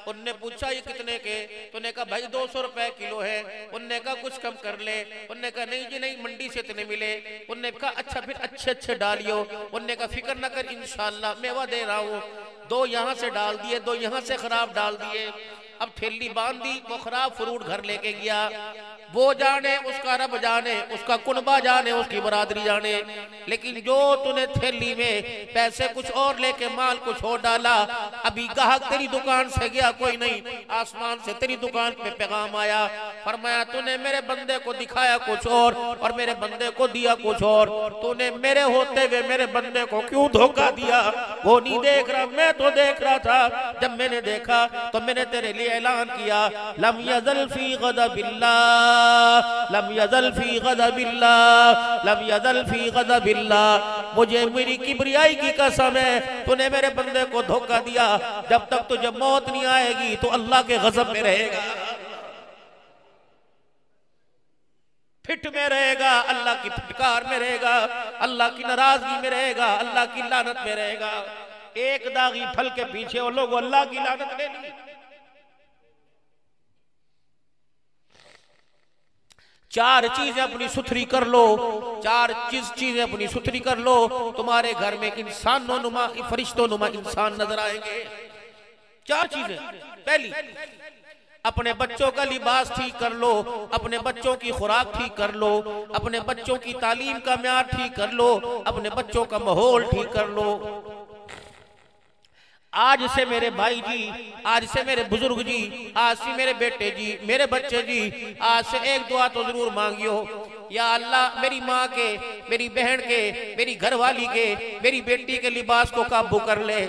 उनने पूछा ये कितने के? तूने कहा भाई 200 रुपए किलो है। उनने कहा कुछ कम कर ले। उनने कहा नहीं जी नहीं, मंडी से इतने मिले। उनने कहा अच्छा फिर अच्छे अच्छे डालियो। उनने कहा फिक्र न कर, इंशाल्लाह मेवा दे रहा हूँ। 2 यहाँ से डाल दिए, 2 यहाँ से खराब डाल दिए। अब थैली बांध दी, वो खराब फ्रूट घर लेके गया। वो जाने, उसका रब जाने, उसका कुनबा जाने, उसकी बरादरी जाने। लेकिन जो तूने थैली में पैसे कुछ और लेके माल कुछ और डाला, अभी ग्राहक तेरी दुकान से गया कोई नहीं, आसमान से तेरी दुकान पे पैगाम आया। फरमाया तूने मेरे बंदे को दिखाया कुछ और मेरे बंदे को दिया कुछ और। तूने मेरे होते हुए मेरे बंदे को क्यों धोखा दिया? वो नहीं देख रहा, मैं तो देख रहा था। जब मैंने देखा तो मैंने तेरे लिए ऐलान किया, लम यज़ल फी ग़ज़बिल्लाह, लम यज़ल फी ग़ज़बिल्लाह, लम यज़ल फी ग़ज़बिल्लाह। मुझे मेरी किबरियाई की कसम है, तूने मेरे बंदे को धोखा दिया। जब तक तुझे मौत नहीं आएगी तो अल्लाह के ग़ज़ब में रहेगा, फिट में रहेगा, अल्लाह की फटकार में रहेगा, अल्लाह की नाराजगी में रहेगा, अल्लाह की लानत में रहेगा। एक दागी फल के पीछे वो लोग अल्लाह की लानत ले ली। 4 चीजें अपनी सुथरी कर लो, 4 चीजें अपनी सुथरी कर लो, तुम्हारे घर में इंसानों नुमा, फरिश्तों नुमा इंसान नजर आएंगे। 4 चीजें। पहली, अपने बच्चों का लिबास ठीक कर लो, अपने बच्चों की खुराक ठीक कर लो, अपने बच्चों की तालीम का म्यार ठीक कर लो, अपने बच्चों का माहौल ठीक कर लो। आज से मेरे भाई जी, आज से मेरे बुजुर्ग जी, आज से मेरे बेटे जी, मेरे बच्चे जी, आज से एक दुआ तो जरूर मांगियो, या अल्लाह मेरी माँ के, मेरी बहन के, मेरी घरवाली के, मेरी बेटी के लिबास को काबू कर ले।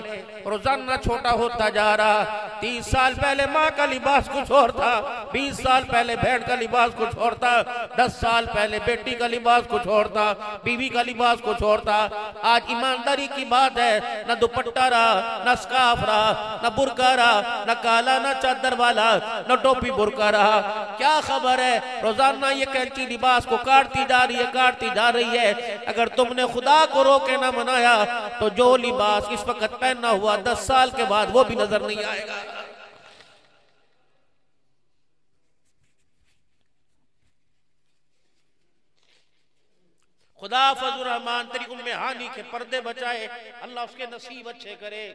रोजाना छोटा होता जा रहा। 30 साल पहले माँ का लिबास कुछ और था, 20 साल पहले बहन का लिबास कुछ और था, 10 साल पहले बेटी का लिबास कुछ और था, बीवी का लिबास कुछ और था। आज ईमानदारी की बात है, न दुपट्टा रहा, न स्कार्फ रहा, न बुर्का रहा, न काला, न चादर वाला, न टोपी बुर्का रहा। क्या खबर है? रोजाना ये कैंची लिबास को काटती जा रही है, काटती जा रही है। अगर तुमने खुदा को रोके ना मनाया तो जो लिबास इस वक्त पहनना हुआ 10 साल के बाद वो भी नजर नहीं आएगा। खुदा फजल रहमान तेरी उम्मे हानी के पर्दे बचाए, अल्लाह उसके नसीब अच्छे करे।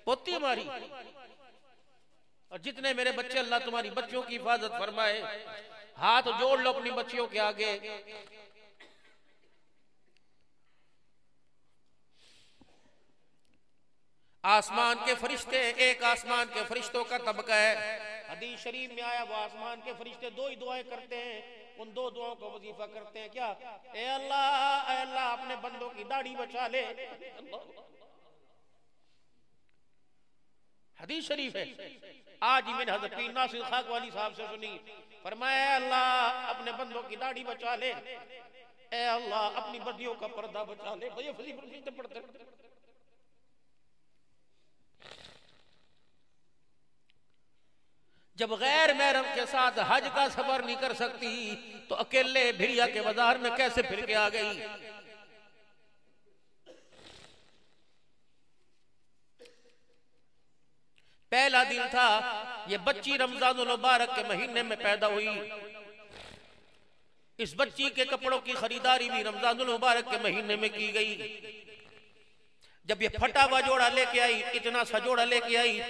पोती हमारी और जितने मेरे बच्चे, अल्लाह तुम्हारी बच्चों की हिफाजत फरमाए। हाथ जोड़ लो अपनी बच्चियों के आगे। आसमान के फरिश्ते, एक आसमान के फरिश्तों का तबका है, हदीस शरीफ में आया, वो आसमान के फरिश्ते दो ही दुआएं करते हैं, उन दो दुआओं का वजीफा करते हैं। क्या? ए अल्लाह अपने बंदों की दाढ़ी बचा ले। हदीस शरीफ है, आज ही मैंने हज़रत पीर नासिर खाक वाली साहब से सुनी। फरमाया अल्लाह अपने बंदों की दाढ़ी बचा ले, ए अल्लाह अपनी बदियों का पर्दा बचा ले। भैया फजीलत पढ़ते जब गैर महरम के साथ हज का सफर नहीं कर सकती तो अकेले भिरिया के बाजार में कैसे फिर के आ गई? पहला दिन था, ये बच्ची रमजानुल मुबारक के महीने में पैदा हुई। इस बच्ची के कपड़ों की खरीदारी भी रमजानुल मुबारक के महीने में की गई। जब ये फटा हुआ जोड़ा लेके आई, इतना सा जोड़ा लेके आई,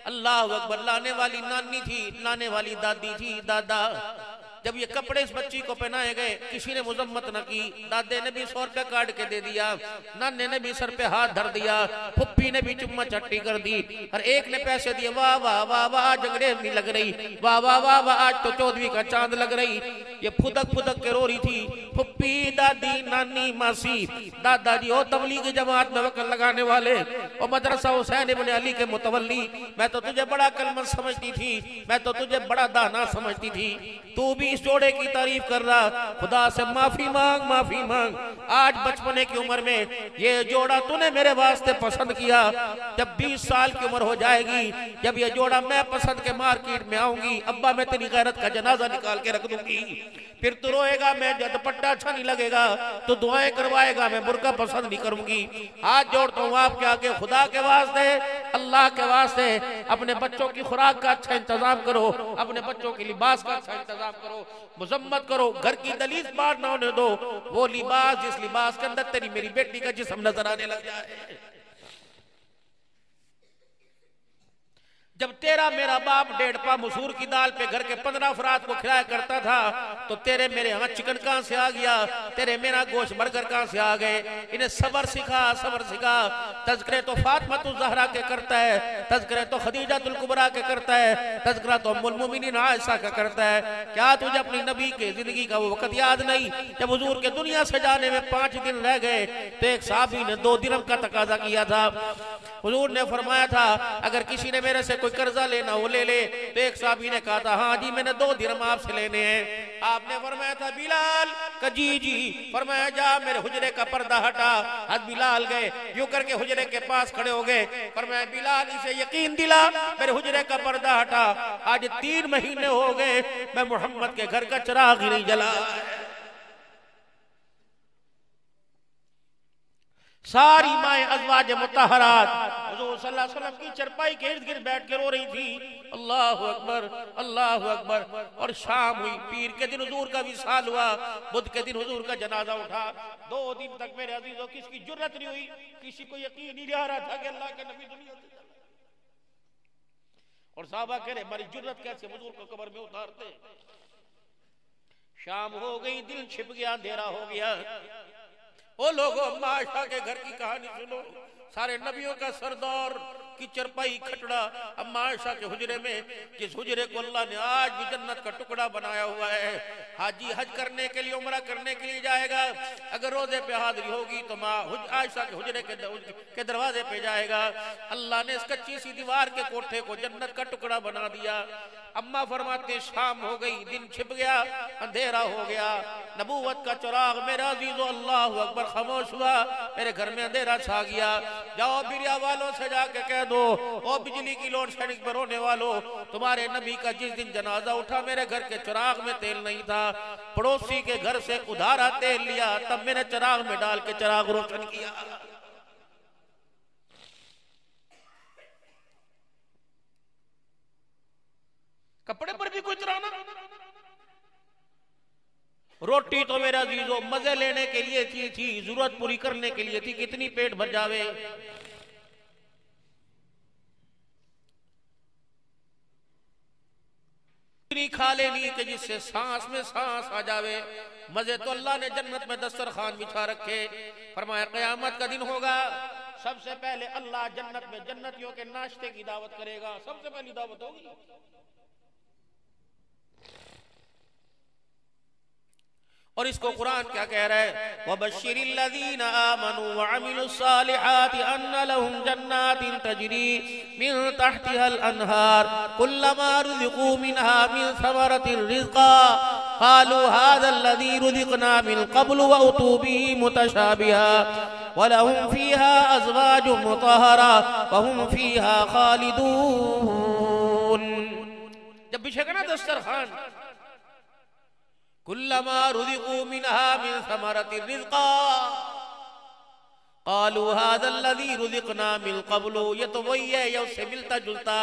अल्लाह अकबर, लाने वाली नानी थी, लाने वाली दादी थी, दादा। जब ये कपड़े इस बच्ची को पहनाए गए, किसी ने मुजम्मत न की। दादे ने भी 100 रुपया काट के दे दिया, नाने ने भी सर पे हाथ धर दिया, फुप्पी ने भी चुम्मा चट्टी कर दी, और एक ने पैसे दिए। वाह वाह वाह वाह, आज अंग्रेज नहीं लग रही, वाह वाह वाह वाह, आज तो 14वीं का चांद लग रही। ये फुदक फुदक के रो रही थी, फुप्पी, दादी, नानी, मासी, दादाजी, ओ तबलीगी जमात में वक़्त लगाने वाले, और मदरसा हुसैन इब्न अली के मुतवल्ली, मैं तो तुझे बड़ा अक्लमंद समझती थी, मैं तो तुझे बड़ा दाना समझती थी, तू भी इस जोड़े की तारीफ कर रहा। खुदा से माफी मांग, माफी मांग। आज बचपने की उम्र में ये जोड़ा तूने मेरे वास्ते पसंद किया, जब 20 साल की उम्र हो जाएगी, जब ये जोड़ा मैं पसंद के मार्केट में आऊंगी, अब्बा मैं तेरी गैरत का जनाजा निकाल के रख दूंगी, फिर तू रोएगा, मैं दुपट्टा अच्छा नहीं लगेगा, तो दुआएं करवाएगा, मैं बुर्का पसंद नहीं करूंगी। हाथ जोड़ता हूँ आपके आगे, खुदा के वास्ते, अल्लाह के वास्ते, अपने बच्चों की खुराक का अच्छा इंतजाम करो, अपने बच्चों के लिबास का अच्छा इंतजाम करो, मुजम्मत करो, घर की दलीज पार ना होने दो। वो लिबास जिस लिबास के अंदर तेरी मेरी बेटी का जिस्म नजर आने लग जाए। जब तेरा मेरा बाप 1.5 पा मसूर की दाल पे घर के 15 अफराद को खिलाया करता था, तो तेरे मेरे यहाँ चिकन कहाँ से आ गया, तेरे मेरा गोश्त बर्गर कहाँ से आ गए? इन्हें सबर सिखा, सबर सिखा। तज़किरा तो फातिमा ज़हरा के करता है, तज़किरा तो खदीजातुल कुबरा के करता है, तज़किरा तो उम्मुल मोमिनीन आयशा का करता है। क्या तुझे अपनी नबी के जिंदगी का वो वक्त याद नहीं, जब हुजूर के दुनिया से जाने में 5 दिन रह गए, तो एक साहबी ने 2 दिरहम का तकाजा किया था। हुजूर ने फरमाया था, अगर किसी ने मेरे से कोई कर्जा लेना वो ले ले। तो एक साहबी ने कहा था, हाँ जी मैंने 2 दिरहम आपसे लेने हैं। आपने फरमाया था, बिलाल का जी। फरमाया जा मेरे हुजरे का पर्दा हटा। हज बिलाल गए, यूं करके हुजरे के पास खड़े हो गए। फरमाया बिलाल इसे यकीन दिला, मेरे हुजरे का पर्दा हटा। आज 3 महीने हो गए मैं मोहम्मद के घर का चिराग ही नहीं जला। सारी माए अज़वाज मुतहरात हुज़ूर सल्लल्लाहु अलैहि वसल्लम की चरपाई के इर्द गिर्द बैठ के रो रही थी। अल्लाहु अकबर, अल्लाहु अकबर। और शाम हुई, पीर के दिन हुजूर का विसाल हुआ, बुध के दिन हुजूर का जनाजा उठा। 2 दिन तक मेरे अजीजों किसकी जुर्रत नहीं हुई, किसी को यकीन नहीं आ रहा था कि अल्लाह के नबी दुनिया से चले। और साहबा कह रहे हमारी जुर्रत कैसे हुजूर को कब्र में उतारते। शाम हो गई, दिल छिप गया, अंधेरा हो गया। ओ लोगों, अम्मा आयशा के घर की कहानी सुनो। सारे नबियों का सरदार की चरपाई खटड़ा अम्मा आयशा के हुजरे में, जिस हुजरे को अल्लाह ने आज भी जन्नत का टुकड़ा बनाया हुआ है। हाजी हज करने के लिए, उम्रा करने के लिए जाएगा, अगर रोजे पे हाजिरी होगी तो माँ आयशा के हुजरे के दरवाजे पे जाएगा। अल्लाह ने इस कच्ची सी दीवार के कोठे को जन्नत का टुकड़ा बना दिया। अम्मा फरमाते शाम हो गई, दिन छिप गया, अंधेरा हो गया, नबूवत का चिराग मेरा अजीजो अल्लाह अकबर खामोश हुआ, मेरे घर में अंधेरा छा गया। जाओ बिरिया वालों से जाके कह दो, ओ बिजली की लोड शेडिंग पर होने वालों, तुम्हारे नबी का जिस दिन जनाजा उठा मेरे घर के चिराग में तेल नहीं था, पड़ोसी के घर से उधारा तेल लिया, तब मैंने चिराग में डाल के चिराग रोशन किया। कपड़े पर भी कोई तराना। रोटी तो मेरा अजीजों मजे लेने के लिए थी, जरूरत पूरी करने के लिए थी, कितनी पेट भर जावे। खा लेनी कि जिससे सांस में सांस आ जावे। मजे तो अल्लाह ने जन्नत में दस्तरखान बिछा रखे। फरमाया क़यामत का दिन होगा, सबसे पहले अल्लाह जन्नत में जन्नतियों के नाश्ते की दावत करेगा, सबसे पहली दावत होगी। और इसको कुरान क्या कह रहा है, वबश्शिरिल्लज़ीना आमनू व अमिलुस्सालिहाति अन्ना लहुम जन्नातिन तजरी मिन तहतिहल अनहार कुल्लमा रुज़िक़ू मिनहा मिन समरतिर रिज़्क़ा क़ालू हाज़ल्लज़ी रुज़िक़ना मिन क़ब्लु व उतू बिही मुतशाबिहा व लहुम फ़ीहा अज़वाजुम मुतहहरा व हुम फ़ीहा ख़ालिदून। जब बिछेगा ना दस्तरखान, कुल्लमा रुज़िक़ू मिनहा मिन समरतिर रिज़्क़ा क़ालू हाज़ल्लज़ी रुज़िक़ना मिन क़ब्लु। ये तो वही है, ये उससे मिलता जुलता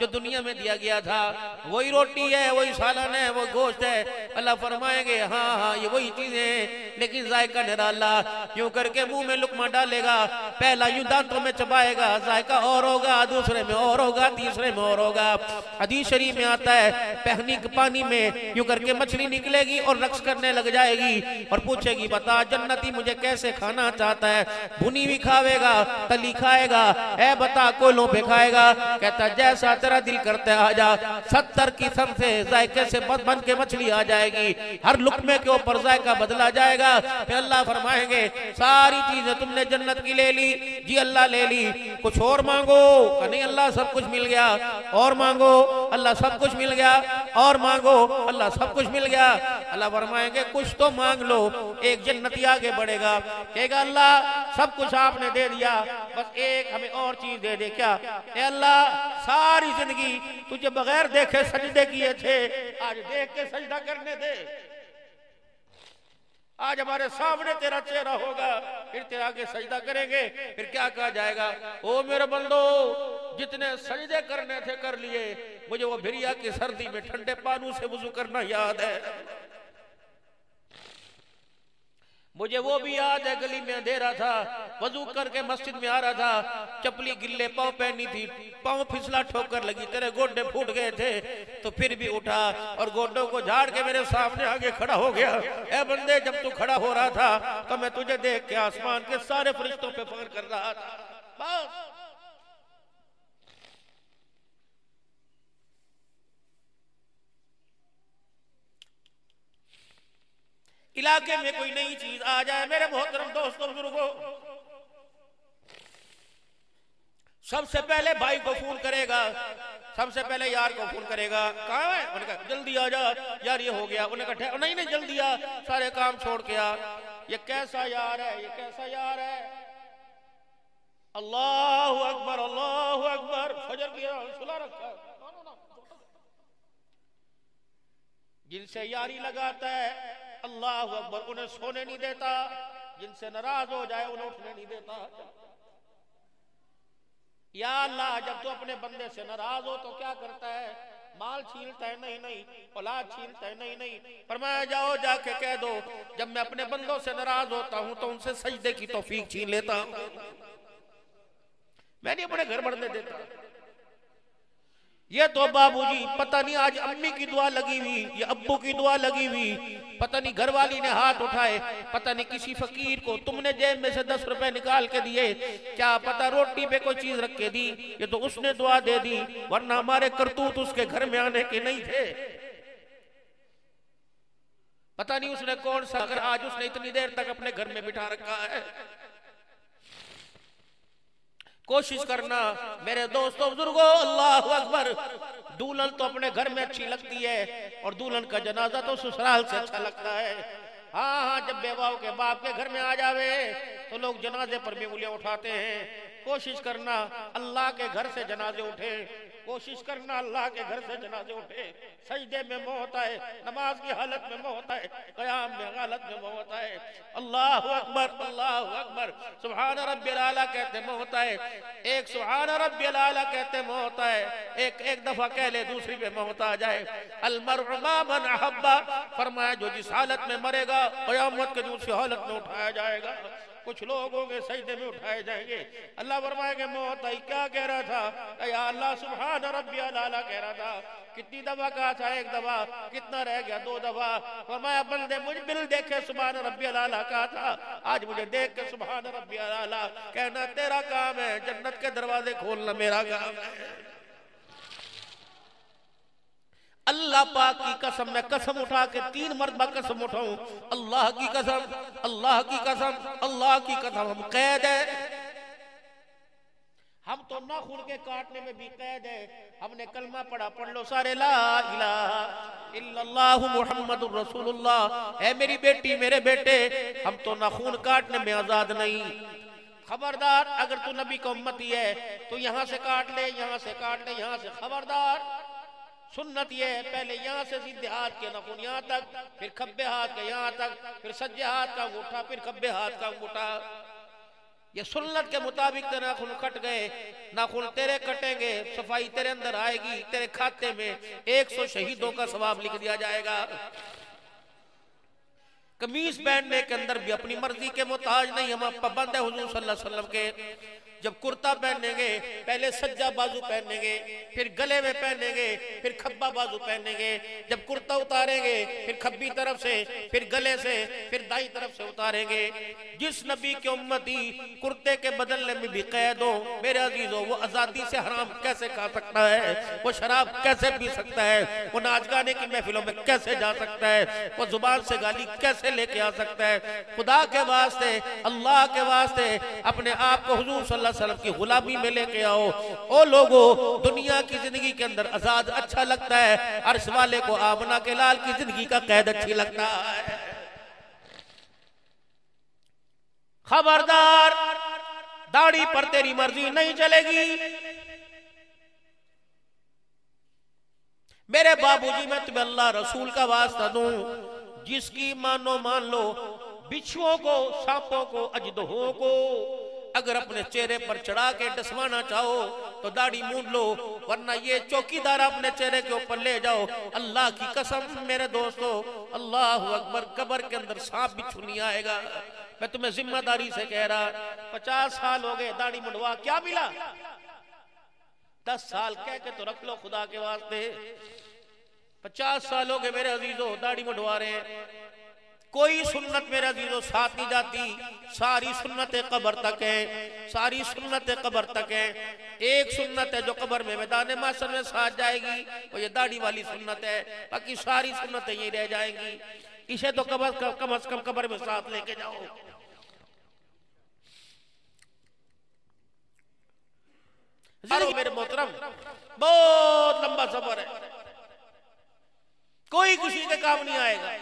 जो दुनिया में दिया गया था, वही रोटी है, वही सालन है, वो गोश्त है। अल्लाह फरमाएंगे हाँ हाँ ये वही चीजें हैं, लेकिन जायका निराला। यूं करके मुंह में लुकमा डालेगा, पहला यूं दांतों में चबाएगा, जायका और होगा, दूसरे में और होगा, तीसरे में और होगा। हदीस शरीफ में आता है, पहनी के पानी में यूं करके मछली निकलेगी और रक्स करने लग जाएगी और पूछेगी बता जन्नती मुझे कैसे खाना चाहता है। भुनी भी खाएगा, तली खाएगा, ए बता कोयलों पे खाएगा। कहता जैसा तेरा दिल करता है आजा। 70 किस्म से जायके से बन के मछली आ जाएगी, हर लुकमे के ऊपर जायका बदला जाएगा। फिर अल्लाह फरमाएंगे सारी चीजें तुमने जन्नत की ले ली जी, अल्लाह ले ली, कुछ और मांगो। नहीं अल्लाह सब कुछ मिल गया। और मांगो, अल्लाह सब कुछ मिल गया। और मांगो, अल्लाह सब कुछ मिल गया। अल्लाह फरमाएंगे कुछ तो मांग लो। एक जन्नती आगे बढ़ेगा, कहेगा अल्लाह सब कुछ आपने दे दिया, बस एक हमें और चीज दे दे। क्या? अल्लाह सारी जिंदगी तुझे बगैर देखे सजदे किए थे, आज देख के सजदा करने दे। आज हमारे सामने तेरा चेहरा होगा, फिर तेरे आगे सजदा करेंगे। फिर क्या कहा जाएगा, ओ मेरे बंदो जितने सजदे करने थे कर लिए, मुझे वो भिरिया की सर्दी में ठंडे पानी से वुजू करना याद है। मुझे वो भी याद है, गली में अंधेरा था, वजू करके मस्जिद में आ रहा था, चपली गिल्ले पांव पहनी थी, पांव फिसला ठोकर लगी, तेरे गोड्डे फूट गए थे, तो फिर भी उठा और गोड्डों को झाड़ के मेरे सामने आगे खड़ा हो गया। ए बंदे जब तू खड़ा हो रहा था तो मैं तुझे देख के आसमान के सारे फरिश्तों पे फख्र कर रहा था। बस इलाके में कोई नई चीज आ जाए, मेरे मोहतरम दोस्तों बुजुर्गों, सबसे पहले भाई को फोन करेगा, सबसे पहले यार को फोन करेगा, कहाँ है? उन्होंने कहा जल्दी आ जा यार, ये हो गया। उन्होंने कहा नहीं नहीं जल्दी आ, सारे काम छोड़ के आ। ये कैसा यार है, ये कैसा यार है? अल्लाह अकबर, अल्लाह अकबर। फजर की सुला रखा, जिनसे यारी लगाता है अल्लाह अकबर उन्हें सोने नहीं देता, जिनसे नाराज हो जाए उन्हें उठने नहीं देता। या अल्लाह जब तू अपने बंदे से नाराज हो तो क्या करता है? माल छीनता है? नहीं नहीं। औलाद छीनता है? नहीं नहीं। फरमाया जाओ जाके कह दो जब मैं अपने बंदों से नाराज होता हूं तो उनसे सजदे की तौफीक छीन लेता हूं, मैं नहीं अपने घर बढ़ने देता। ये तो बाबूजी पता नहीं आज अम्मी की दुआ लगी हुई या अब्बू की दुआ लगी हुई, पता नहीं घर वाली ने हाथ उठाए, पता नहीं किसी फकीर को तुमने जेब में से 10 रुपए निकाल के दिए, क्या पता रोटी पे कोई चीज रख के दी, ये तो उसने दुआ दे दी, वरना हमारे करतूत उसके घर में आने के नहीं थे। पता नहीं उसने कौन सा, अगर आज उसने इतनी देर तक अपने घर में बिठा रखा है। कोशिश करना मेरे दोस्तों बुजुर्गों, अल्लाह अकबर। दुल्हन तो अपने घर में अच्छी लगती है और दुल्हन का जनाजा तो ससुराल से अच्छा लगता है। हाँ हाँ, जब बेवाओं के बाप के घर में आ जावे तो लोग जनाजे पर भी उंगलियां उठाते हैं। कोशिश करना अल्लाह के घर से जनाजे उठे, कोशिश करना अल्लाह के घर से जनाजे उठे। सजदे में मौत आए, नमाज की हालत में मौत आए, क़याम में हालत में मौत आए। अल्लाह अकबर, अल्लाह अकबर। सुभान रब्बिल आला कहते मौत आए, एक सुभान रब्बिल आला कहते मौत आए, एक दफा कह ले दूसरी पे मौत आ जाए। अल मर्उ मा मन अहब्बा फरमाया जो जिस हालत में मरेगा क़यामत के दिन उसी हालत में उठाया जाएगा। कुछ लोग होंगे सजदे में उठाए जाएंगे। अल्लाह फरमाएंगे मौत आई, क्या कह रहा था? या अल्लाह सुभान रब्बियल आला कह रहा था। कितनी दफा कहा था? एक दफा। कितना रह गया? 2 दफा। फरमाया बंदे मुझे बिल देखे सुभान रब्बियल आला कहा था, आज मुझे देख के सुभान रब्बियल आला कहना तेरा काम है, जन्नत के दरवाजे खोलना मेरा काम है। अल्लाह पाक की कसम, मैं कसम उठा के 3 मरतबा कसम उठाऊं, अल्लाह की कसम, अल्लाह की कसम, अल्लाह की कसम, हम कैद है। हम तो नाखून के काटने में भी कैद है। हमने कलमा पढ़ा, पढ़ लो सारे ला इलाहा इल्लल्लाहु मुहम्मदुर रसूलुल्लाह। है मेरी बेटी मेरे बेटे, हम तो नाखून काटने में आजाद नहीं। खबरदार, अगर तू नबी का उम्मती है तो यहां से काट ले, यहां से काट ले, यहां से। खबरदार, सुन्नत ये है पहले यहाँ से सीधे हाथ के नाखून यहाँ तक, फिर खब्बे हाथ के यहाँ तक, फिर सज्जे हाथ का अंगूठा, फिर खब्बे हाथ का अंगूठा। ये सुन्नत के मुताबिक तेरे नाखून कट गए, नाखून तेरे कटेंगे, सफाई तेरे अंदर आएगी, तेरे खाते में 100 शहीदों का सवाब लिख दिया जाएगा। कमीज पहनने के अंदर भी अपनी मर्जी के मुताज नहीं, हम पाबंद है हुजूर सल्लल्लाहु अलैहि वसल्लम के। जब कुर्ता पहनेंगे पहले सज्जा बाजू पहनेंगे, फिर गले में पहनेंगे, फिर खब्बा बाजू पहनेंगे। जब कुर्ता उतारेंगे फिर खब्बी तरफ से, फिर गले से, फिर दाई तरफ से उतारेंगे। जिस नबी के उम्मती कुर्ते के बदलने में भी कैद हो, मेरे अजीजों, वो आजादी से हराम कैसे खा सकता है? वो शराब कैसे पी सकता है? वो नाच गाने की महफिलों में कैसे जा सकता है? वो जुबान से गाली कैसे लेके आ सकता है? खुदा के वास्ते, अल्लाह के वास्ते अपने आप को हुजूर सल्लल्लाहु अलैहि वसल्लम की गुलामी में लेके आओ। ओ लोगों, दुनिया की जिंदगी के अंदर आजाद अच्छा लगता है, अर्श वाले को आमना के लाल की जिंदगी का कैद अच्छी लगता है। खबरदार, दाढ़ी पर तेरी मर्जी नहीं चलेगी। मेरे बाबूजी, मैं तुम्हें अल्लाह रसूल का वास्ता दूं, जिसकी मानो मान लो, बिच्छुओं को, सांपों को, अजदहों को अगर अपने चेहरे पर चढ़ा के डसवाना चाहो तो दाढ़ी मूंड लो, वरना ये चौकीदार अपने चेहरे के ऊपर ले जाओ। अल्लाह की कसम मेरे दोस्तों, अल्लाह अकबर, कब्र के अंदर सांप बिच्छू नहीं आएगा। मैं तुम्हें जिम्मेदारी से कह रहा, 50 साल हो गए दाढ़ी मुंडवा, क्या मिला? 10 साल कह के तो रख लो खुदा के वास्ते। 50 साल हो गए मेरे अजीजों दाढ़ी मुंडवा रहे हैं, कोई सुन्नत मेरे अजीजों साथ नहीं जाती। सारी सुन्नतें कब्र तक है, सारी सुन्नतें कब्र तक है। एक सुन्नत है जो कब्र में मैदान माशर में साथ जाएगी, वो ये दाढ़ी वाली सुन्नत है। बाकी सारी सुन्नतें यही रह जाएंगी। इसे तो कम अज कम कब्र में साथ लेके जाओ। मेरे मोहतरम, बहुत लंबा सफर है, कोई किसी के काम नहीं आएगा।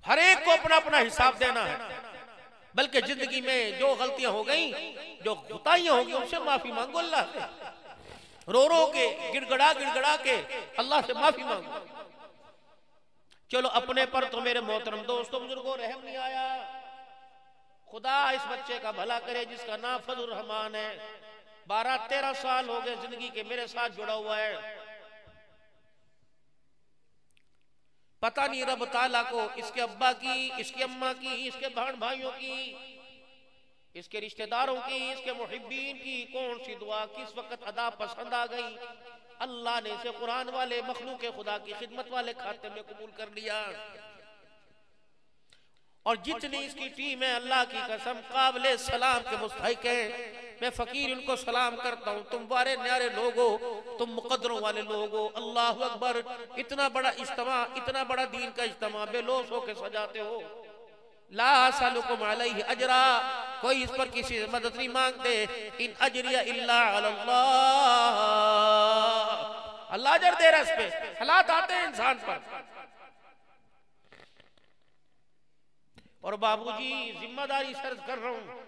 हर एक को अपना अपना हिसाब देना है। बल्कि जिंदगी में जो गलतियां हो गई, जो खुताइयां होगी, उनसे माफी मांगो अल्लाह से। रो रो के, गिड़गड़ा गिड़गड़ा के अल्लाह से माफी मांगो। चलो अपने पर तो मेरे मोहतरम दोस्तों बुजुर्गों रहम नहीं आया। खुदा इस बच्चे का भला करे जिसका नाम फजल रहमान है। 12-13 साल हो गए जिंदगी के मेरे साथ जुड़ा हुआ है। पता नहीं रब ताला को इसके अब्बा की, इसके अम्मा की, इसके बहन भाइयों की, इसके रिश्तेदारों की, इसके मुहिब्बीन की कौन सी दुआ किस वक्त अदा पसंद आ गई। अल्लाह ने इसे कुरान वाले मखलूक खुदा की खिदमत वाले खाते में कबूल कर लिया। और जितनी इसकी टीम है, अल्लाह की कसम काबिले सलाम के मुस्तहिक है। मैं फकीर उनको सलाम करता हूँ। तुम बारे न्यारे लोग हो, तुम मुकद्दरों वाले लोग हो। अल्लाह अकबर, इतना बड़ा इज्तिमा, इतना बड़ा दीन का इज्तिमा बेलोस होके सजाते हो। ला असअलुकुम अलैहि अजरा, कोई इस पर किसी से मदद नहीं मांगते। इन अजरिया इल्ला अल्लाह, अल्लाह अजर दे रहा है। इस पे हालात आते हैं इंसान पर। और बाबूजी जिम्मेदारी सर्ज कर रहा हूं,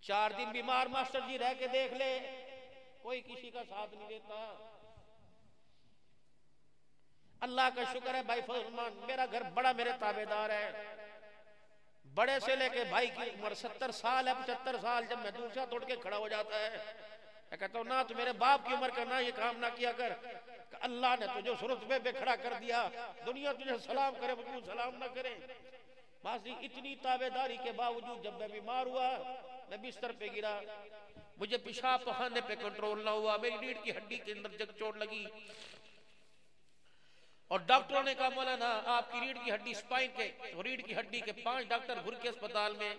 4 दिन बीमार मास्टर जी रह के देख ले, कोई किसी का साथ नहीं देता। अल्लाह का शुक्र है भाई फजलमान, मेरा घर बड़ा मेरे ताबेदार है। बड़े से लेके भाई की उम्र 70 साल है, 75 साल। जब मैं दूसरा तोड़ के खड़ा हो जाता है मैं कहता हूँ ना तो मेरे बाप की उम्र का ना ये काम ना किया कर, अल्लाह ने तुझे उस रुतबे पे खड़ा कर दिया, दुनिया तुझे सलाम करे तू सलाम ना करे। बाजी इतनी ताबेदारी के बावजूद जब मैं बीमार हुआ, मैं बिस्तर पे गिरा, मुझे पेशाब पखाने पे कंट्रोल ना हुआ, मेरी रीढ़ की हड्डी के अंदर जग चोट लगी और डॉक्टरों ने कहा मौलाना आपकी रीढ़ की हड्डी स्पाइन के रीढ़ की हड्डी के 5 डॉक्टर घुर के अस्पताल में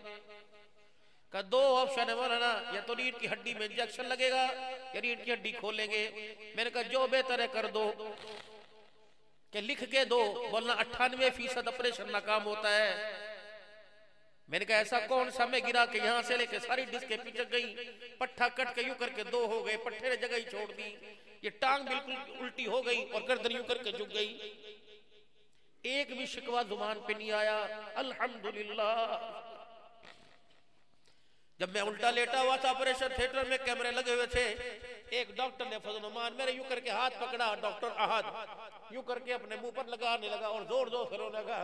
का 2 ऑप्शन है मौलाना, या तो रीढ़ की हड्डी में इंजेक्शन लगेगा या रीढ़ की हड्डी खोलेंगे। मैंने कहा जो बेहतर है कर दो, कि लिख के दो। बोलना 98% ऑपरेशन नाकाम होता है। मैंने कहा ऐसा कौन सा मैं गिरा के यहाँ से लेके सारी डिस्क पिचक गई, पट्ठा कट के यूं करके 2 हो गए, पट्टे ने जगह ही छोड़ दी, ये टांग बिल्कुल उल्टी हो गई और गर्दन यूं करके झुक गई, एक भी शिकवा जुबान पे नहीं आया। अल्हम्दुलिल्लाह। जब मैं उल्टा लेटा हुआ था ऑपरेशन थिएटर में, कैमरे लगे हुए थे, एक डॉक्टर ने फजलुमान मेरे यूं करके हाथ पकड़ा, डॉक्टर अहद यूं करके अपने मुंह पर लगाने लगा और जोर जोर से रोने लगा।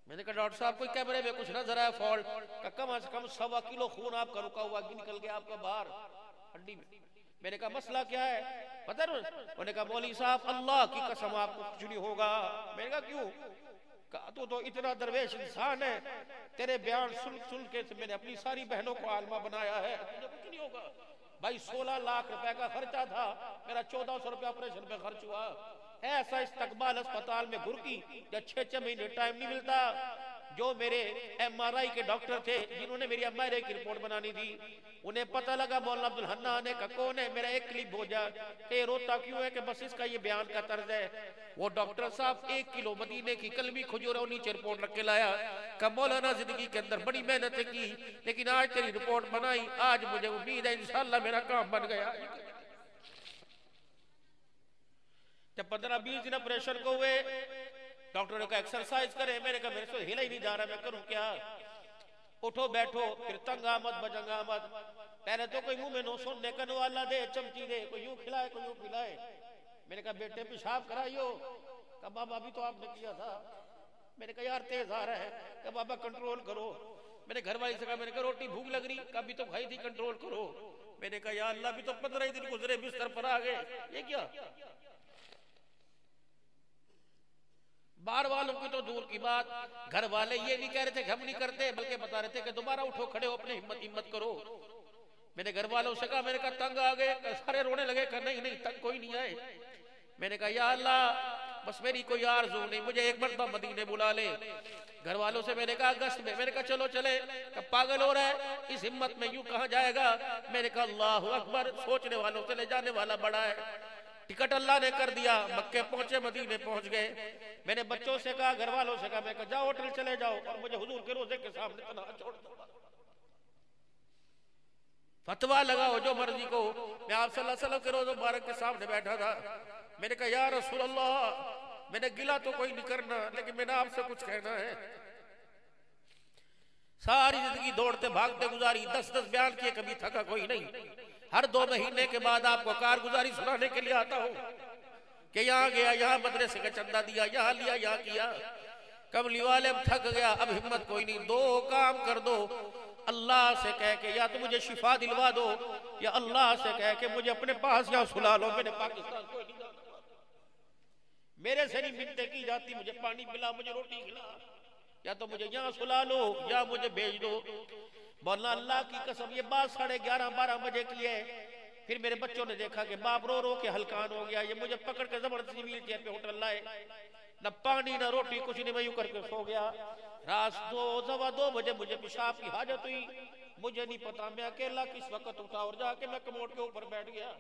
मैंने कहा डॉक्टर साहब कोई कैमरे में कुछ नजर आया फॉल्ट का? कम से कम 1.25 किलो खून आपका रुका हुआ निकल गया आपका बाहर हड्डी में। मैंने कहा मसला क्या है पता नहीं? मैंने कहा मौलवी साहब अल्लाह की कसम आपको कुछ नहीं होगा। मैंने कहा क्यों? तू तो इतना दरवेश इंसान है, तेरे बयान सुन सुन के मैंने अपनी सारी बहनों को आलमा बनाया है, तुझे कुछ नहीं होगा। भाई 16 लाख रुपए का खर्चा था, मेरा 1400 रुपया ऑपरेशन पे खर्च हुआ। ऐसा इस्तकबाल अस्पताल में घुर की 6-6 महीने टाइम नहीं मिलता। जो मेरे MRI के डॉक्टर थे जिन्होंने मेरी MRI की रिपोर्ट बनानी थी, उन्हें पता लगा मौलाना अब्दुल हन्ना आने का कौन है, मेरा एक क्लिप हो जा ये रोता क्यों है कि बस इसका ये बयान का तर्ज है। वो डॉक्टर साहब 1 किलो मदीने की कलमी खजूर और नीचे रिपोर्ट रख के लाया। का मौलाना जिंदगी के अंदर बड़ी मेहनत की, लेकिन आज तेरी रिपोर्ट बनाई, आज मुझे उम्मीद है इंशाल्लाह मेरा काम बन गया। जब 15-20 दिन ऑपरेशन को हुए, डॉक्टर ने कहा एक्सरसाइज करे। मेरे कहा मेरे से हिला ही नहीं जा रहा, मैं करूं क्या? उठो बैठो, फिर तंगा मत बजंगा मत। पहले तो कोई मुंह में नो सुनने का वाला दे, चमची दे, कोई यूं खिलाए कोई यूं पिलाए। मैंने कहा बेटे पेशाब कराइयो। कहा बाबा अभी तो आपने किया था। मैंने कहा यार तेज आ रहा है। कहा बाबा कंट्रोल करो। मैंने घर वाली से कहा, मैंने कहा रोटी भूख लग रही, कभी तो खाई थी, कंट्रोल करो। मैंने कहा या अल्लाह अभी तो 15 दिन गुजरे, बिस्तर पर आ गए, ये क्या? बाहर वालों की तो दूर की बात, घर वाले ये नहीं कह रहे थे कि हम नहीं करते, बल्कि बता रहे थे कि दोबारा उठो, खड़े हो, अपने हिम्मत करो। मैंने घर वालों से कहा, मैंने कहा तंग आ गए, सारे रोने लगे। कहा नहीं नहीं तंग कोई नहीं आए। मैंने कहा या अल्लाह बस मेरी कोई आरज़ू नहीं, मुझे एक मरतबा मदीने बुला ले। घर वालों से मैंने कहा अगस्त में। मैंने कहा चलो चले। कब पागल हो रहा है, इस हिम्मत में यूं कहां जाएगा? मैंने कहा अल्लाह अकबर, सोचने वालों से ले जाने वाला बड़ा है। टिकट अल्लाह ने कर दिया, मक्के पहुंचे, मदीने पहुंच गए। मैंने बच्चों से कहा, घर वालों से कहा, मैं कहा जाओ होटल चले जाओ और मुझे हुजूर के रोजे के सामने तन्हा छोड़ दो, फतवा लगाओ जो मर्जी को। मैं आप सल्लल्लाहु अलैहि वसल्लम के रोज़े मुबारक के सामने बैठा था। मैंने कहा या रसूल अल्लाह, मैंने गिला तो कोई नहीं करना, लेकिन मैंने आपसे कुछ कहना है। सारी जिंदगी दौड़ते भागते गुजारी, 10-10 बयान किए, कभी थका कोई नहीं। हर 2 महीने के बाद आपको कारगुजारी सुनाने के लिए आता हूं कि यहाँ गया, यहाँ मदरसे का चंदा दिया, यहाँ लिया, यहाँ किया। कमली वाले अब थक गया, अब हिम्मत कोई नहीं। 2 काम कर दो, अल्लाह से कह के या तो मुझे शिफा दिलवा दो, या अल्लाह से कह के मुझे अपने पास यहाँ सुला लो। मैंने पाकिस्तान कोई नहीं जाना, मेरे से नहीं मिन्नतें की जाती, मुझे पानी पिला, मुझे रोटी खिला, या तो मुझे यहाँ सुला लो या मुझे भेज दो। बोलना अल्लाह की कसम, ये बात 11:30-12 बजे की है। फिर मेरे बच्चों ने देखा कि बाप रो रो के हलकान हो गया। ये मुझे पकड़ के जबरदस्ती व्हील चेयर पे होटल लाए, न पानी न रोटी कुछ नहीं, मैं यूं करके सो गया। रात 2-2:15 बजे मुझे पेशाब की हाजत हुई। मुझे नहीं पता मैं अकेला किस वक्त उठा और जाके मैं कमोड के ऊपर बैठ गया।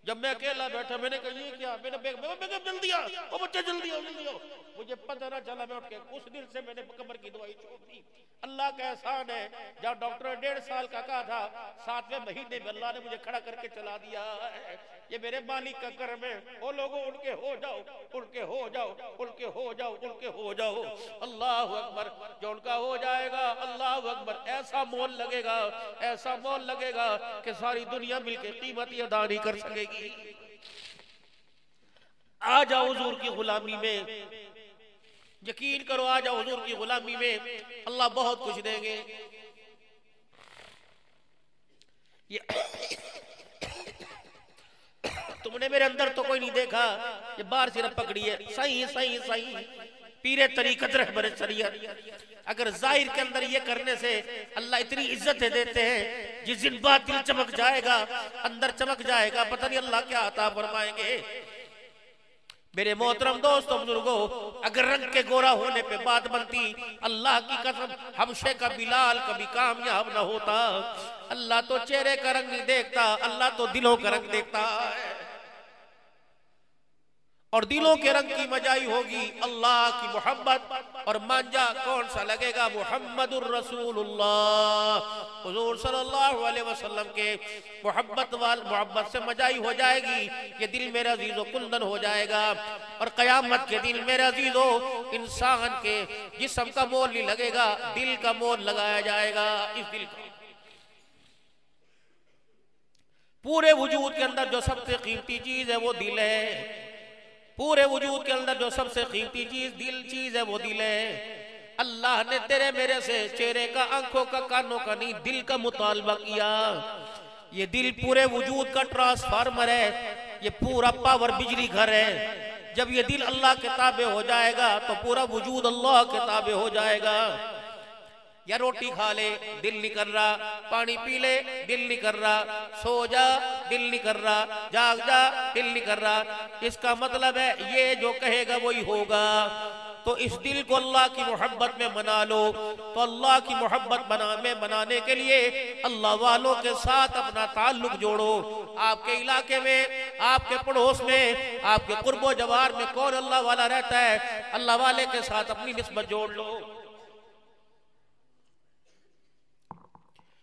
जब मैं अकेला बैठा, मैंने कहा ये क्या? मैंने बेगम जल्दी आ, ओ बच्चे जल्दी आओ जल्दी आओ। मुझे पता ना चला, मैं उठ के उस दिन से मैंने कमर की दवाई छोड़ दी। अल्लाह का एहसान है, जब डॉक्टर 1.5 साल का कहा था, 7वें महीने में अल्लाह ने मुझे खड़ा करके चला दिया है। ये मेरे मालिक का कर्म है। ओ लोगों उड़ के हो जाओ, उड़ के हो जाओ, उड़ के हो जाओ, उड़ के हो जाओ। अल्लाह अकबर, जो उनका हो जाएगा, अल्लाह अकबर, ऐसा मोल लगेगा, ऐसा मोल लगेगा कि सारी दुनिया मिलके कीमत अदा नहीं कर सकेगी। आ जाओ हुजूर की गुलामी में, यकीन करो, आ जाओ हुजूर की गुलामी में, अल्लाह बहुत कुछ देंगे। तुमने मेरे अंदर तो कोई नहीं देखा, ये बाहर सिर्फ पकड़ी है। सही सही सही पीरे तरीकत रहबर शरीयत। अगर जाहिर के अंदर ये करने से अल्लाह इतनी इज्जत देते हैं, जिस दिन बातिल चमक जाएगा, अंदर चमक जाएगा, पता नहीं अल्लाह क्या अता फरमाएंगे। मेरे मोहतरम दोस्तों बुजुर्गों, अगर रंग के गोरा होने पे बात बनती, अल्लाह की कसम हमशे का बिलाल कभी कामयाब न होता। अल्लाह तो चेहरे का रंग नहीं देखता, अल्लाह तो दिलों का रंग देखता है। और दिलों के रंग की मजाई होगी अल्लाह की मोहब्बत, और मांझा कौन सा लगेगा? मुहम्मदुर रसूलुल्लाह, हुजूर सल्लल्लाहु अलैहि वसल्लम के मोहब्बत से मजाई हो जाएगी। ये दिल मेरा अजीजों कुंदन हो जाएगा। और कयामत के दिन मेरे अजीजों इंसान के जिस्म का मोल नहीं लगेगा, दिल का मोल लगाया जाएगा। इस दिल का पूरे वजूद के अंदर जो सबसे कीमती चीज है वो दिल है। पूरे वजूद के अंदर जो सबसे कीमती चीज है वो दिल है। अल्लाह ने तेरे मेरे से चेहरे का, आंखों का, कानों का नहीं, दिल का मुतालबा किया। ये दिल पूरे वजूद का ट्रांसफार्मर है, ये पूरा पावर बिजली घर है। जब ये दिल अल्लाह के ताबे हो जाएगा तो पूरा वजूद अल्लाह के ताबे हो जाएगा। या रोटी खा ले, दिल नहीं कर रहा, पानी पी ले, दिल नहीं कर रहा, सो जा, दिल नहीं कर रहा, जाग जा, दिल नहीं कर रहा। इसका मतलब है ये जो कहेगा वही होगा। तो इस दिल को अल्लाह की मोहब्बत में बना लो। तो अल्लाह की मोहब्बत बनाने के लिए अल्लाह वालों के साथ अपना ताल्लुक जोड़ो। आपके इलाके में, आपके पड़ोस में, आपके कुर्बो जवार में कौन अल्लाह वाला रहता है, अल्लाह वाले के साथ अपनी निस्बत जोड़ लो।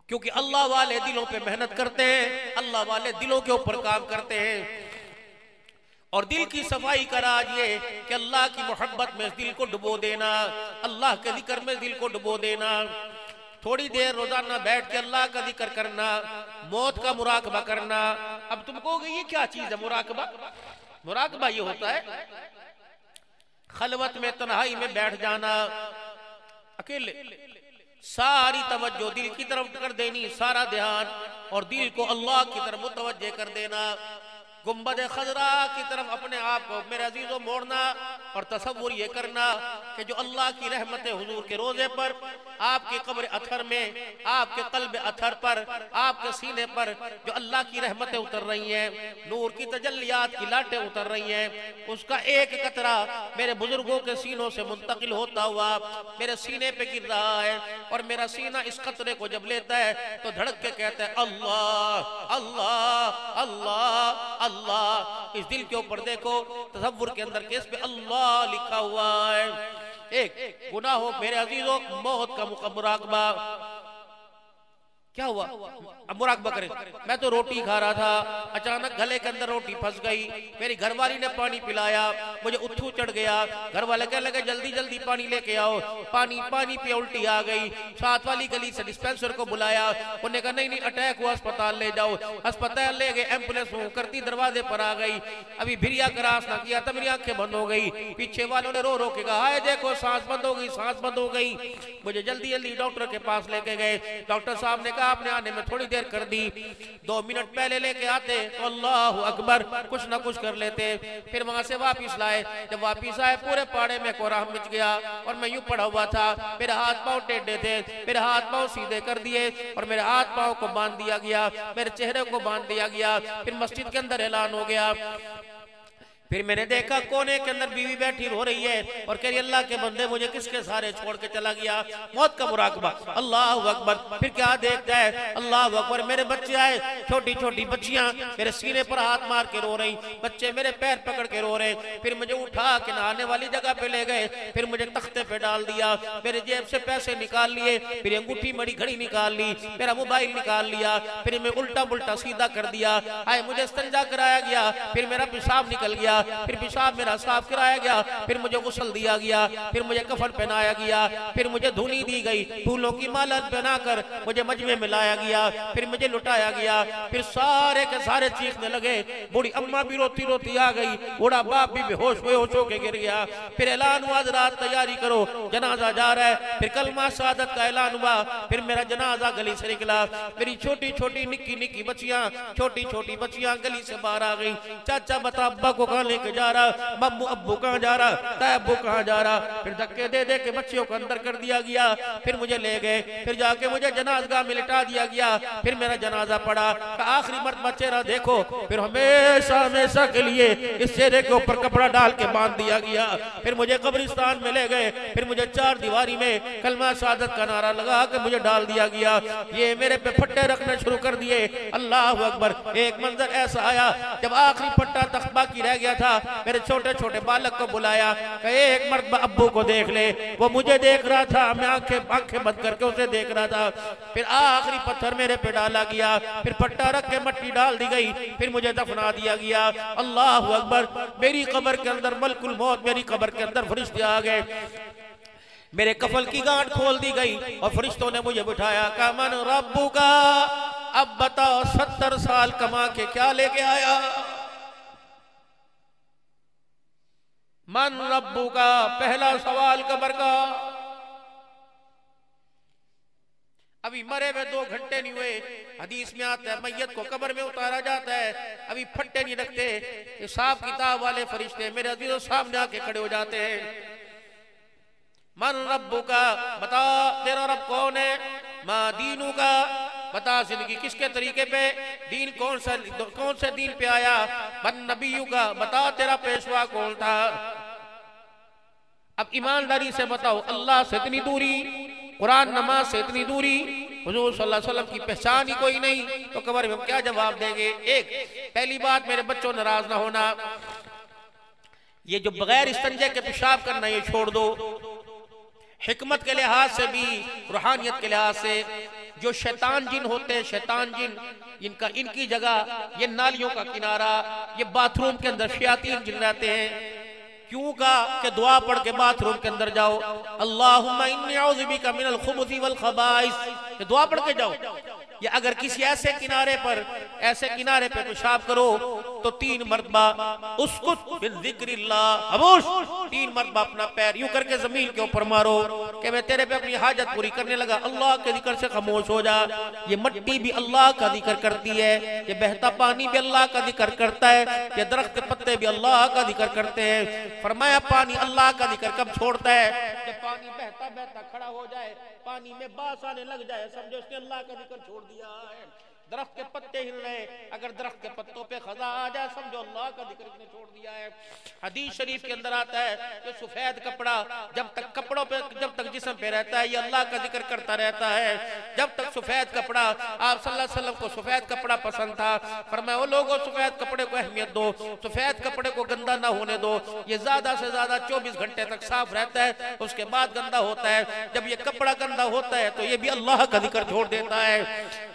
क्योंकि अल्लाह वाले दिलों पे मेहनत करते हैं, अल्लाह वाले दिलों के ऊपर काम करते हैं। और दिल की सफाई का राज ये कि अल्लाह की मोहब्बत में दिल को डुबो देना, अल्लाह के जिक्र में दिल को डुबो देना। थोड़ी देर रोजाना बैठ के अल्लाह का जिक्र करना, मौत का मुराकबा करना। अब तुम कहोगे ये क्या चीज है मुराकबा? मुराकबा ये होता है खलवत में, तन्हाई में बैठ जाना, अकेले, सारी तवज्जो दिल की तरफ कर देनी, सारा ध्यान और दिल को अल्लाह की तरफ मुतवज्जे कर देना। गुंबद खजरा की तरफ अपने आप को मेरे अजीजों मोड़ना और तसव्वुर ये करना कि जो अल्लाह की रहमत हुजूर के रोजे पर, आपके कब्र अथर में, आपके कल्ब अथर पर, आपके सीने पर जो अल्लाह की रहमतें उतर रही हैं, नूर की तजल्लियात की लाटें उतर रही हैं, उसका एक कतरा मेरे बुजुर्गों के सीनों से मुंतकिल होता हुआ मेरे सीने पे गिर रहा है। और मेरा सीना इस कतरे को जब लेता है तो धड़क के कहता है अल्लाह अल्लाह अल्लाह अल्लाह। इस दिल के ऊपर देखो, तसव्वुर के अंदर केस पे अल्लाह लिखा हुआ है। एक गुनाह हो मेरे अजीजों, मौत का मुराकबा। क्या हुआ? अब मुराकबा करें। मैं तो रोटी खा रहा था, अचानक गले के अंदर रोटी फंस गई, मेरी घरवाली ने पानी पिलाया, मुझे उठू चढ़ गया। घर वाले कहने लगे जल्दी जल्दी पानी लेके आओ। पानी पे उल्टी आ गई। साथ वाली गली से डिस्पेंसर को बुलाया, उन्होंने कहा नहीं अटैक हुआ, अस्पताल ले जाओ। अस्पताल ले गए, एम्बुलेंस करती दरवाजे पर आ गई। अभी भिरिया क्रॉस ना किया तब मेरी आंखें बंद हो गई। पीछे वालों ने रो रो के कहा है देखो सांस बंद हो गई, सांस बंद हो गई। मुझे जल्दी जल्दी डॉक्टर के पास लेके गए। डॉक्टर साहब ने कहा आपने आने में थोड़ी देर कर दी, 2 मिनट पहले लेके आते तो अल्लाह अकबर कुछ ना कुछ कर लेते। फिर वहां से वापिस लाए। जब वापिस आए पूरे पाड़े में कोराह मच गया और मैं यूं पड़ा हुआ था। मेरे हाथ पांव टेढ़े थे, मेरे हाथ पांव सीधे कर दिए और मेरे हाथ पांव को बांध दिया गया, मेरे चेहरे को बांध दिया गया। फिर मस्जिद के अंदर ऐलान हो गया। फिर मैंने देखा कोने के अंदर बीवी बैठी रो रही है और कह रही अल्लाह के बंदे मुझे किसके सहारे छोड़ के चला गया। मौत का मुराकबा, अल्लाह अकबर। फिर क्या देखता है, अल्लाह अकबर, मेरे बच्चे आए, छोटी छोटी बच्चियां मेरे सीने पर हाथ मार के रो रही, बच्चे मेरे पैर पकड़ के रो रहे। फिर मुझे उठा के नहाने वाली जगह पे ले गए, फिर मुझे तख्ते पे डाल दिया, मेरे जेब से पैसे निकाल लिए, फिर अंगूठी मड़ी घड़ी निकाल ली, मेरा मोबाइल निकाल लिया, फिर मैं उल्टा पुल्टा सीधा कर दिया। आए मुझे इस्तिंजा कराया गया, फिर मेरा पेशाब निकल गया। गया, फिर पेशाब मेरा साफ कराया गया, फिर मुझे गुस्ल दिया गया, फिर मुझे कफन पहनाया गया, फिर मुझे धुनी दी गई, फूलों की माला पहनाकर मुझे मजमे में लाया गया, फिर मुझे लुटाया गया, फिर सारे के सारे चीखने लगे। बूढ़ी अम्मा भी रोती रोती आ गई, बूढ़ा बाप भी बेहोश बेहोश होके गिर गया। फिर ऐलान हुआ रात तैयारी करो, जनाजा जा रहा है। फिर कलमा शहादत का ऐलान हुआ, फिर मेरा जनाजा गली से निकला। मेरी छोटी छोटी निक्की निक्की बच्चियां, छोटी छोटी बच्चियां गली से बाहर आ गई। चाचा बता अब्बा को कहाँ लेके जा रहा, मम्मू अब्बू कहाँ जा रहा, अब्बू कहाँ जा रहा। फिर धक्के दे दे के बच्चियों को अंदर कर दिया गया, फिर मुझे ले गए, फिर जाके मुझे जनाजगाह में लिटा दिया गया। फिर मेरा जनाजा पड़ा, आखिरी मर्तबा चेहरा देखो, फिर हमेशा हमेशा के लिए इस चेहरे के ऊपर कपड़ा डाल के बांध दिया गया। फिर मुझे कब्रिस्तान में ले गए, फिर मुझे चार दीवारी में कलमा शहादत का नारा लगा के मुझे डाल दिया गया। ये मेरे पे फट्टे रखने शुरू कर दिए। अल्लाह अकबर। एक मंजर ऐसा आया, जब आखिरी फट्टा तख्त बाकी रह गया था, मेरे छोटे छोटे बालक को बुलाया, कहे एक मर्तबा अब्बू को देख ले। वो मुझे देख रहा था, मैं आंखें बंद करके उसे देख रहा था। फिर आखिरी पत्थर मेरे पे डाला गया, फिर फट्टा रख के मट्टी डाल दी गई, फिर मुझे दफना दिया गया। अल्लाह अकबर। मेरी कब्र के अंदर मलकुल मौत, मेरी कब्र के अंदर फरिश्ते आ गए, मेरे कफल की गांठ खोल दी गई और फरिश्तों ने मुझे बिठाया। कहा मन रब्बू का, अब बताओ 70 साल कमा के क्या लेके आया। मन रब्बू का, पहला सवाल कब्र का। अभी मरे हुए 2 घंटे नहीं हुए, हदीस में आता है मैयत को कब्र में उतारा जाता है, अभी फट्टे नहीं रखते। हिसाब किताब वाले फरिश्ते मेरे अजीजों सामने आके खड़े हो जाते हैं। मन रब्बू का, बता तेरा रब कौन है। माँ दीनू का, बता जिंदगी किसके तरीके पे, दीन कौन से दीन पे आया। मन नबीयू का, बता तेरा पेशवा कौन था। अब ईमानदारी से बताओ, अल्लाह से इतनी दूरी, कुरान नमाज से इतनी दूरी, हुजूर सल्लल्लाहु अलैहि वसल्लम की पहचान ही कोई नहीं, तो कब्र में हम क्या जवाब देंगे। एक पहली बात, मेरे बच्चों नाराज ना होना, ये जो बगैर इस्तंजे के पेशाब करना ये छोड़ दो। हिकमत के लिहाज से भी, रूहानियत के लिहाज से, जो शैतान जिन होते हैं, शैतान जिन, इनकी जगह ये नालियों का किनारा, ये बाथरूम के अंदर शयातीन जिन रहते हैं। क्यों कहा कि दुआ पढ़ के बाथरूम के अंदर जाओ, अल्लाहुम्मा इन्नी अऊज़ु बिका मिनल खुबुसी वल खबाइस, ये दुआ पढ़ के जाओ। या अगर किसी ऐसे किनारे पे पेशाब करो तो 3 मरतबा उसकुत बिज़िक्रिल्लाह, खामोश, 3 मरतबा अपना पैर यूं करके जमीन के ऊपर मारो कि मैं तेरे पे अपनी हाजत पूरी करने लगा। अल्लाह के जिक्र से खामोश हो जा। ये मट्टी भी अल्लाह का जिक्र करती है, ये बहता पानी भी अल्लाह का जिक्र करता है, ये दरख्त के पत्ते भी अल्लाह का जिक्र करते हैं। फरमाया पानी अल्लाह का जिक्र कब छोड़ता है, जब पानी बहता बहता खड़ा हो जाए, पानी में बास आने लग जाए, समझो उसने अल्लाह का जिक्र छोड़ दिया है। दरख्त के पत्ते हिल रहे, अगर दरख्त के पत्तों पे खजा आ जाए, समझो अल्लाह का जिक्र इसने छोड़ दिया है। हदीस शरीफ के अंदर आता है कि सफेद कपड़ा जब तक कपड़ों पे, जब तक जिस्म पे रहता है, ये अल्लाह का जिक्र करता रहता है। जब तक सफेद कपड़ा, आप सल्लल्लाहु अलैहि वसल्लम को सफेद कपड़ा पसंद था, फरमाया वो लोगों सफेद कपड़े को अहमियत दो, सफेद कपड़े को गंदा ना होने दो, ये ज्यादा से ज्यादा 24 घंटे तक साफ रहता है, उसके बाद गंदा होता है। जब ये कपड़ा गंदा होता है तो ये भी अल्लाह का जिक्र छोड़ देता है।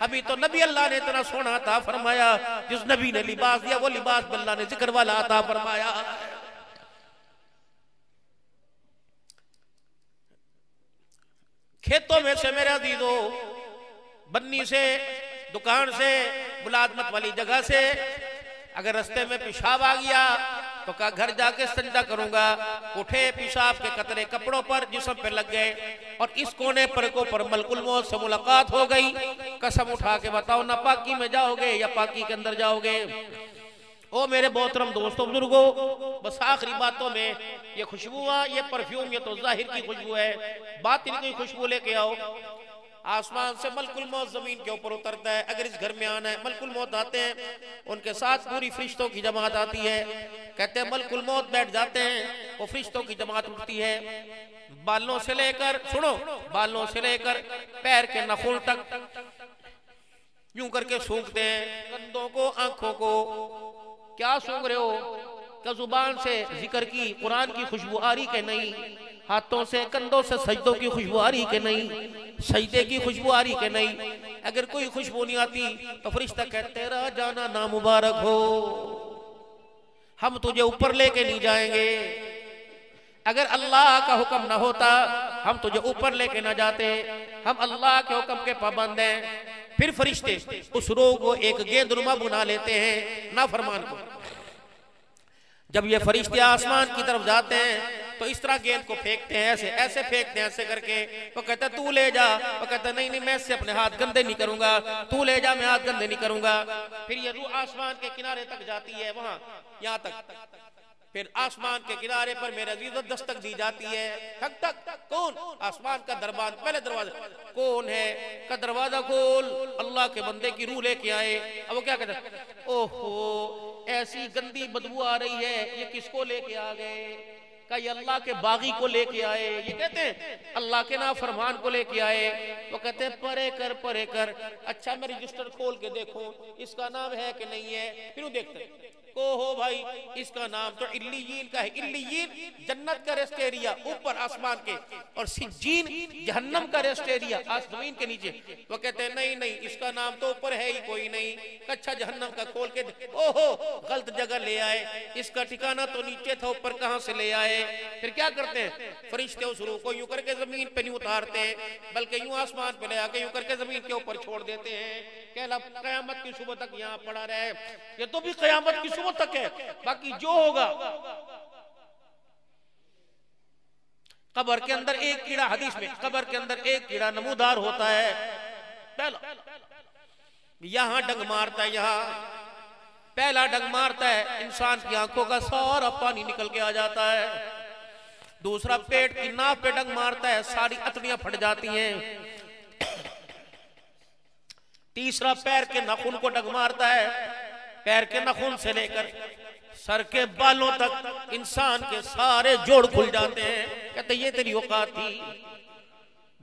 अभी तो नबी अल्लाह ने इतना सोना अता फरमाया, जिस नबी ने लिबास दिया वो लिबास अल्लाह ने जिक्र वाला अता फरमाया। खेतों में से मेरे अजीजों, बन्नी से, दुकान से, मुलाजमत वाली जगह से अगर रास्ते में पेशाब आ गया तो कहा घर जाके संजा करूंगा। उठे, पेशाब के कतरे कपड़ों पर जिस्म पे लग गए और इस कोने पर को पर मलकुल मौत से मुलाकात हो गई। कसम उठा के बताओ, ना पाकी में जाओगे या पाकी के अंदर जाओगे। ओ मेरे मोहतरम दोस्तों, बुजुर्गों, बस आखिरी बातों में ये खुशबू, ये परफ्यूम, ये तो जाहिर की खुशबू है, बातिन की खुशबू लेके आओ। आसमान से मलकुल मौत जमीन के ऊपर उतरता है। अगर इस घर में आना है, मलकुल मौत आते हैं, उनके साथ पूरी फरिश्तों की जमात आती है। कहते हैं मलकुल मौत बैठ जाते हैं, वो फरिश्तों की जमात उठती है। बालों से लेकर, सुनो, बालों से लेकर पैर के नखून तक यूं करके सूंघते हैं, कंधों को, आंखों को। क्या सूंघ रहे हो? क्या जुबान से जिक्र की, कुरान की खुशबू आ रही के नहीं? हाथों से, कंधों से सजदों की खुशबू आ रही के नहीं? सजदे की खुशबू आ रही के नहीं? अगर कोई खुशबू नहीं आती तो फरिश्ता कहते तेरा जाना नामुबारक हो। हम तुझे ऊपर लेके नहीं जाएंगे। अगर अल्लाह का हुक्म ना होता हम तुझे ऊपर लेके ना जाते। हम अल्लाह के हुक्म के पाबंद हैं। फिर फरिश्ते उस रूह को एक गेंदनुमा बना लेते हैं नाफरमान को। जब ये फरिश्ते आसमान की तरफ जाते हैं तो इस तरह गेंद को फेंकते हैं, ऐसे ऐसे फेंकते हैं, ऐसे करके। वो कहता है तू ले जा, वो कहता है नहीं नहीं मैं इससे अपने हाथ गंदे नहीं करूंगा, तू ले जा मैं हाथ गंदे नहीं करूंगा। फिर ये रूह आसमान के किनारे तक जाती है, वहां यहां तक। फिर आसमान के किनारे पर मेरे अजीज़ों दस्तक दी जाती है। ठक ठक कौन? आसमान का दरबान, पहले दरवाजा कौन है का दरवाजा खोल, अल्लाह के बंदे की रूह लेके आए। अब वो क्या कहता है, ओहो ऐसी गंदी बदबू आ रही है, ये किसको लेके आ गए? का ये अल्लाह के बागी को लेके आए। ये कहते हैं अल्लाह के नाफरमान को लेके आए। वो कहते हैं परे कर परे कर। अच्छा मैं रजिस्टर खोल के देखो इसका नाम है कि नहीं है। फिर वो देखते को हो भाई इसका नाम तो इल्लीयीन का है। इल्लीयीन जन्नत का रेस्ट एरिया ऊपर आसमान के, और सिज्जीन जहन्नम का रेस्ट एरिया जमीन के नीचे। वो कहते हैं नहीं नहीं इसका नाम तो ऊपर है ही कोई नहीं। अच्छा जहन्नम का खोल के, ओहो गलत जगह ले आए, इसका ठिकाना तो नीचे था ऊपर कहां से ले आए। फिर क्या करते हैं फरिश्ते उस रूह को यूं करके जमीन पे नहीं उतारते बल्कि यूं आसमान पे ले आके यूं करके जमीन के ऊपर छोड़ देते हैं। कहला कयामत की सुबह तक यहाँ पड़ा रहे। ये तो भी कयामत की सुबह तक है, बाकी जो होगा। कब्र के अंदर एक कीड़ा, हदीस में कब्र के अंदर एक कीड़ा नमूदार होता है। पहला यहां डंग मारता है, यहां पहला डंग मारता है, इंसान की आंखों का सारा पानी निकल के आ जाता है। दूसरा पेट की नाव पे डंग मारता है, सारी अतड़ियां फट जाती हैं। तीसरा पैर के नाखून को डंग मारता है, पैर के नाखून से लेकर सर के बालों तक इंसान के सारे जोड़ खुल जाते हैं। कहते ये तेरी औकात थी।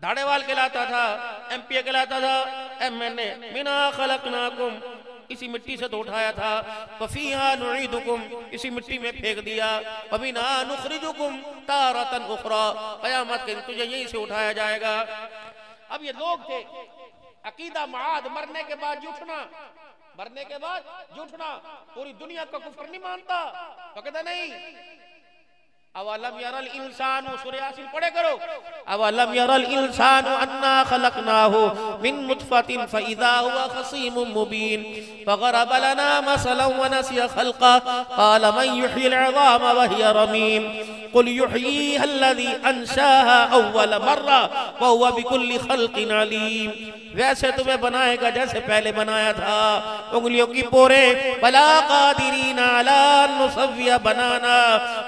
धाड़ेवाल कहलाता था, एमपीए कहलाता था, एमएनए मिना खलकनाकुम, इसी मिट्टी से तो उठाया था। वफीहा नुईदुकुम, इसी मिट्टी में फेंक दिया। वमिना नुखरिजुकुम तारतन उखरा, कयामत के दिन तुझे यहीं से उठाया जाएगा। अब ये लोग थे अकीदा माद, मरने के बाद जुटना, मरने के बाद जुटना। पूरी दुनिया का कुफ्र नहीं मानता तो कहता नहीं। अवलम यरल इंसानु, सूरह यासीन पढ़े करो। अवलम यरल इंसानु अन्ना खलकनाहु मिन नुतफतिन फइज़ा हुवा खसीमुम मुबीन फगरब लना मसलन व नसिया खल्का क़ाल मन युह्यिल इज़ाम व हिया रमीम कुल युह्यीहा अल्लज़ी अंशाहा अव्वल मर्रा व हुवा बिकुल्लि खल्क़िन अलीम। वैसे तुम्हें बनाएगा जैसे पहले बनाया था। उंगलियों की पोरे बला कादिरीन अला नुसव्विया बनाना,